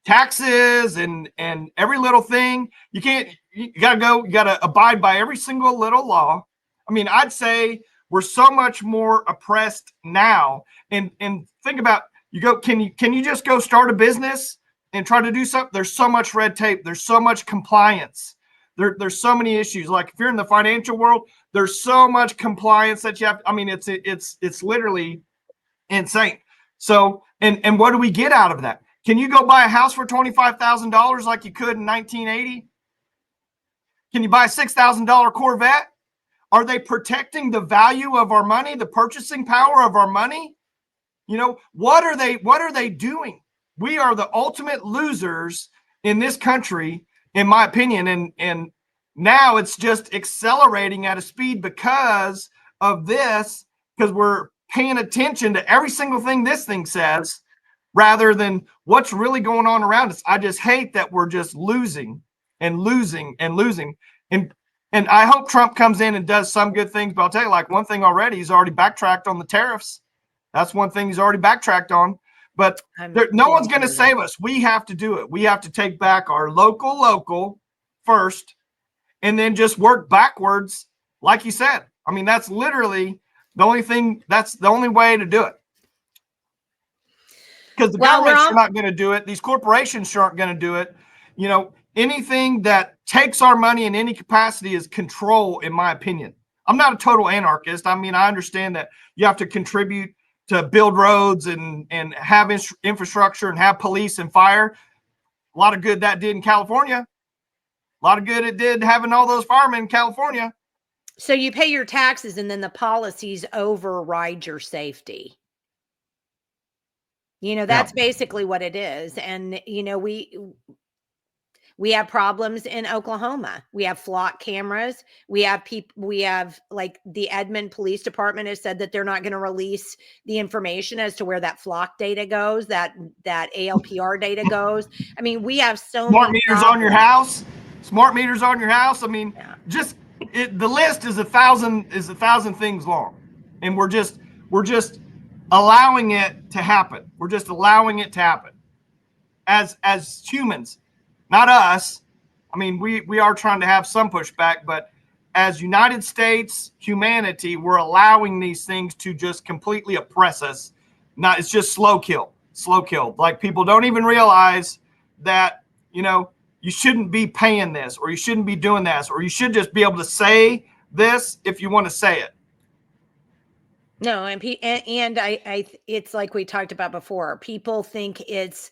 taxes and every little thing? You can't. You gotta abide by every single little law. I mean, I'd say we're so much more oppressed now. And think about, can you just go start a business and try to do something? There's so much red tape. There's so much compliance. There's so many issues. Like if you're in the financial world, there's so much compliance that you have. I mean, it's literally insane. So, and what do we get out of that? Can you go buy a house for $25,000 like you could in 1980? Can you buy a $6,000 Corvette? Are they protecting the value of our money, the purchasing power of our money? What are they doing? We are the ultimate losers in this country, in my opinion. And now it's just accelerating at a speed because of this, because we're paying attention to every single thing this thing says rather than what's really going on around us. I just hate that we're just losing and losing and losing. And I hope Trump comes in and does some good things, but I'll tell you, like, one thing already, he's already backtracked on the tariffs. That's one thing he's already backtracked on. But no one's going to save us. We have to do it. We have to take back our local first and then just work backwards, like you said. I mean, that's literally the only thing. That's the only way to do it. Because the government's not going to do it. These corporations aren't going to do it. Anything that takes our money in any capacity is control, in my opinion. I'm not a total anarchist. I mean, I understand that you have to contribute to build roads and have infrastructure and have police and fire. A lot of good that did in California. A lot of good it did having all those firemen in California. So you pay your taxes and then the policies override your safety. That's basically what it is. And, we have problems in Oklahoma. We have flock cameras. We have like the Edmond Police Department has said that they're not going to release the information as to where that flock data goes, that ALPR data goes. I mean, we have so smart many meters on your house. Smart meters on your house. I mean, just the list is 1,000 things long, and we're just allowing it to happen. We're just allowing it to happen as humans. Not us. I mean, we are trying to have some pushback, but as United States humanity, we're allowing these things to just completely oppress us. It's just slow kill. Like, people don't even realize that, you shouldn't be paying this, or you shouldn't be doing this, or you should just be able to say this if you want to say it. No, and it's like we talked about before. People think it's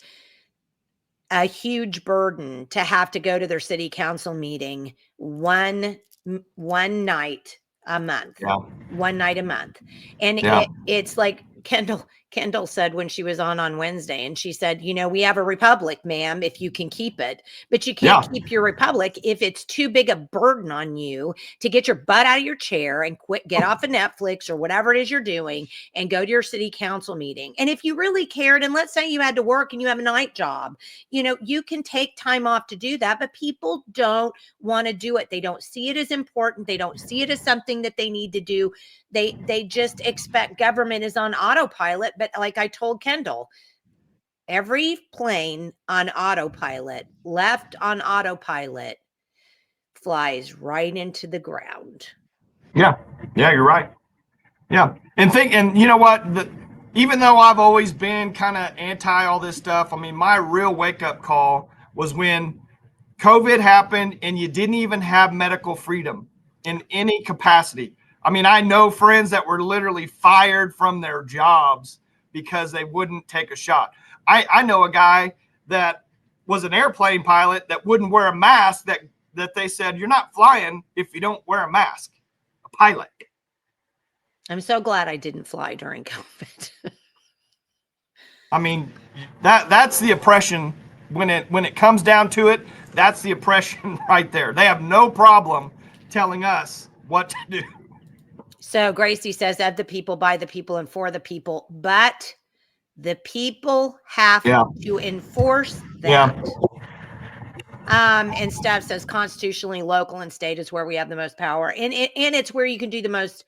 a huge burden to have to go to their city council meeting one night a month. Yeah. One night a month. And Yeah. it's like Kendall said when she was on Wednesday, and she said, we have a republic, ma'am, if you can keep it, but you can't keep your republic if it's too big a burden on you to get your butt out of your chair and get off of Netflix or whatever it is you're doing and go to your city council meeting. And if you really cared, and let's say you had to work and you have a night job, you can take time off to do that, but people don't want to do it. They don't see it as important. They don't see it as something that they need to do. They just expect government is on autopilot. But like I told Kendall, every plane on autopilot, left on autopilot, flies right into the ground. Yeah. Yeah, you're right. Yeah. And you know what? Even though I've always been kind of anti all this stuff, I mean, my real wake up call was when COVID happened and you didn't even have medical freedom in any capacity. I mean, I know friends that were literally fired from their jobs because they wouldn't take a shot. I know a guy that was an airplane pilot that wouldn't wear a mask, that they said, you're not flying if you don't wear a mask. A pilot. I'm so glad I didn't fly during COVID. I mean, that's the oppression when it comes down to it. That's the oppression right there. They have no problem telling us what to do. So Gracie says, of the people, by the people, and for the people, but the people have to enforce that. And Steph says constitutionally, local and state is where we have the most power, and it's where you can do the most,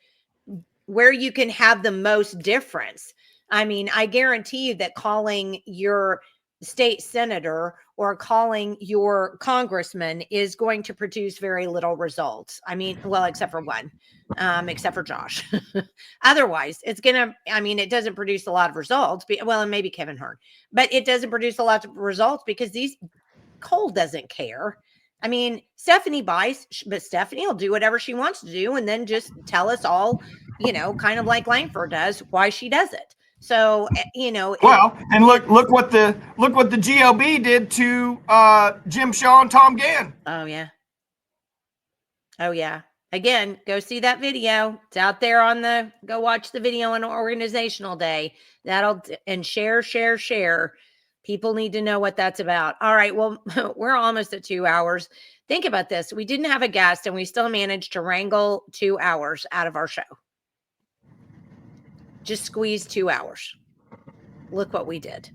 where you can have the most difference. I mean, I guarantee you that calling your state senator or calling your congressman is going to produce very little results. I mean, well, except for one, except for Josh. Otherwise, it's it doesn't produce a lot of results. Well, and maybe Kevin Hearn, but it doesn't produce a lot of results because Cole doesn't care. I mean, Stephanie buys, but Stephanie will do whatever she wants to do and then just tell us all, kind of like Langford does, why she does it. So, well, and look what the GOB did to Jim Shaw and Tom Gann. Oh yeah. Again, go see that video. It's out there go watch the video on Organizational Day. And share. People need to know what that's about. All right. Well, we're almost at 2 hours. Think about this. We didn't have a guest and we still managed to wrangle 2 hours out of our show. Just squeeze 2 hours. Look what we did.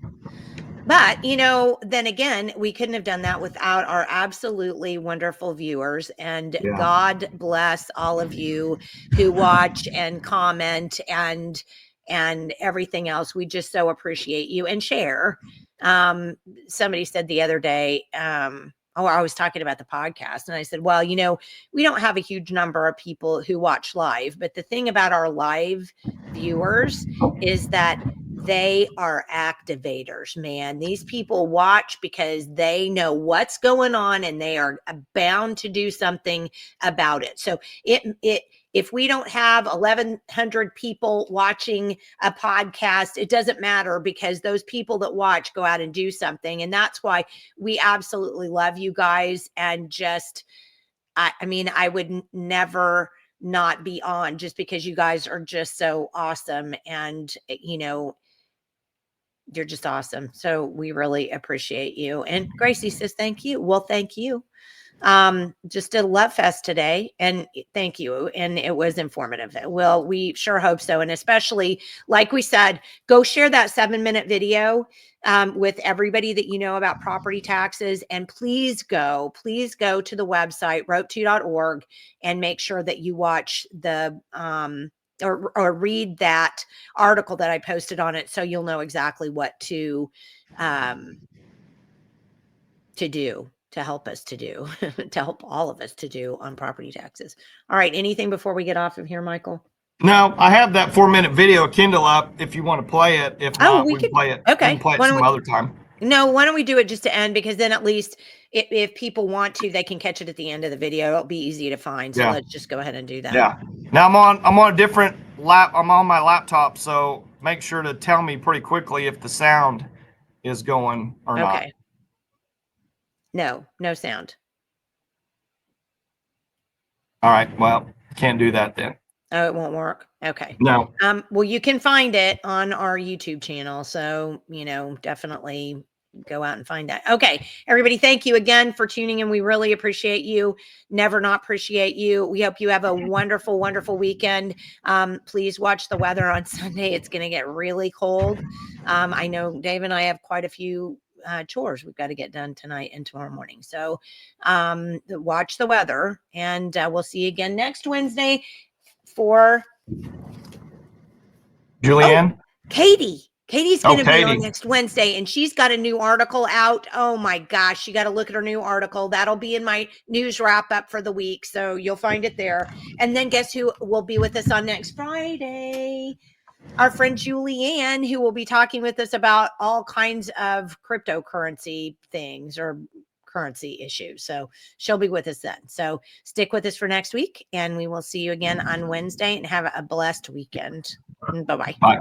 But, then again, we couldn't have done that without our absolutely wonderful viewers. And God bless all of you who watch and comment and everything else. We just so appreciate you and share. Somebody said the other day, I was talking about the podcast and I said, well, we don't have a huge number of people who watch live, but the thing about our live viewers is that they are activators, man. These people watch because they know what's going on and they are bound to do something about it. So if we don't have 1,100 people watching a podcast, it doesn't matter because those people that watch go out and do something. And that's why we absolutely love you guys. And just, I would never not be on just because you guys are just so awesome. And, you're just awesome. So we really appreciate you. And Gracie says, thank you. Well, thank you. Just did a love fest today and thank you. And it was informative. Well, we sure hope so. And especially, like we said, go share that 7-minute video with everybody that you know about property taxes. And please go to the website, rope2.org, and make sure that you watch the, or read that article that I posted on it. So you'll know exactly what to do. To help us to do, to help all of us to do on property taxes. All right. Anything before we get off of here, Michael? No, I have that 4-minute video Kindle up if you want to play it. If not, we can play it. Okay. We can play it some other time. No, why don't we do it just to end? Because then at least if people want to, they can catch it at the end of the video. It'll be easy to find. So let's just go ahead and do that. Yeah. Now I'm on a different I'm on my laptop. So make sure to tell me pretty quickly if the sound is going or not. Okay. No sound. All right. Well, Can't do that then. Oh, it won't work. Okay. No. Well, you can find it on our YouTube channel. So, you know, definitely go out and find that. Okay. Everybody, thank you again for tuning in. We really appreciate you. Never not appreciate you. We hope you have a wonderful, wonderful weekend. Please watch the weather on Sunday. It's going to get really cold. I know Dave and I have quite a few chores we've got to get done tonight and tomorrow morning. So watch the weather, and we'll see you again next Wednesday for Julianne? Katie. Katie's going to be on Katie. next Wednesday, and she's got a new article out. Oh my gosh, you got to look at her new article. That'll be in my news wrap up for the week, so you'll find it there. And then guess who will be with us on next Friday? Our friend Julianne, who will be talking with us about all kinds of cryptocurrency things or currency issues. So she'll be with us then. So stick with us for next week, and we will see you again on Wednesday, and have a blessed weekend. Bye-bye. Bye.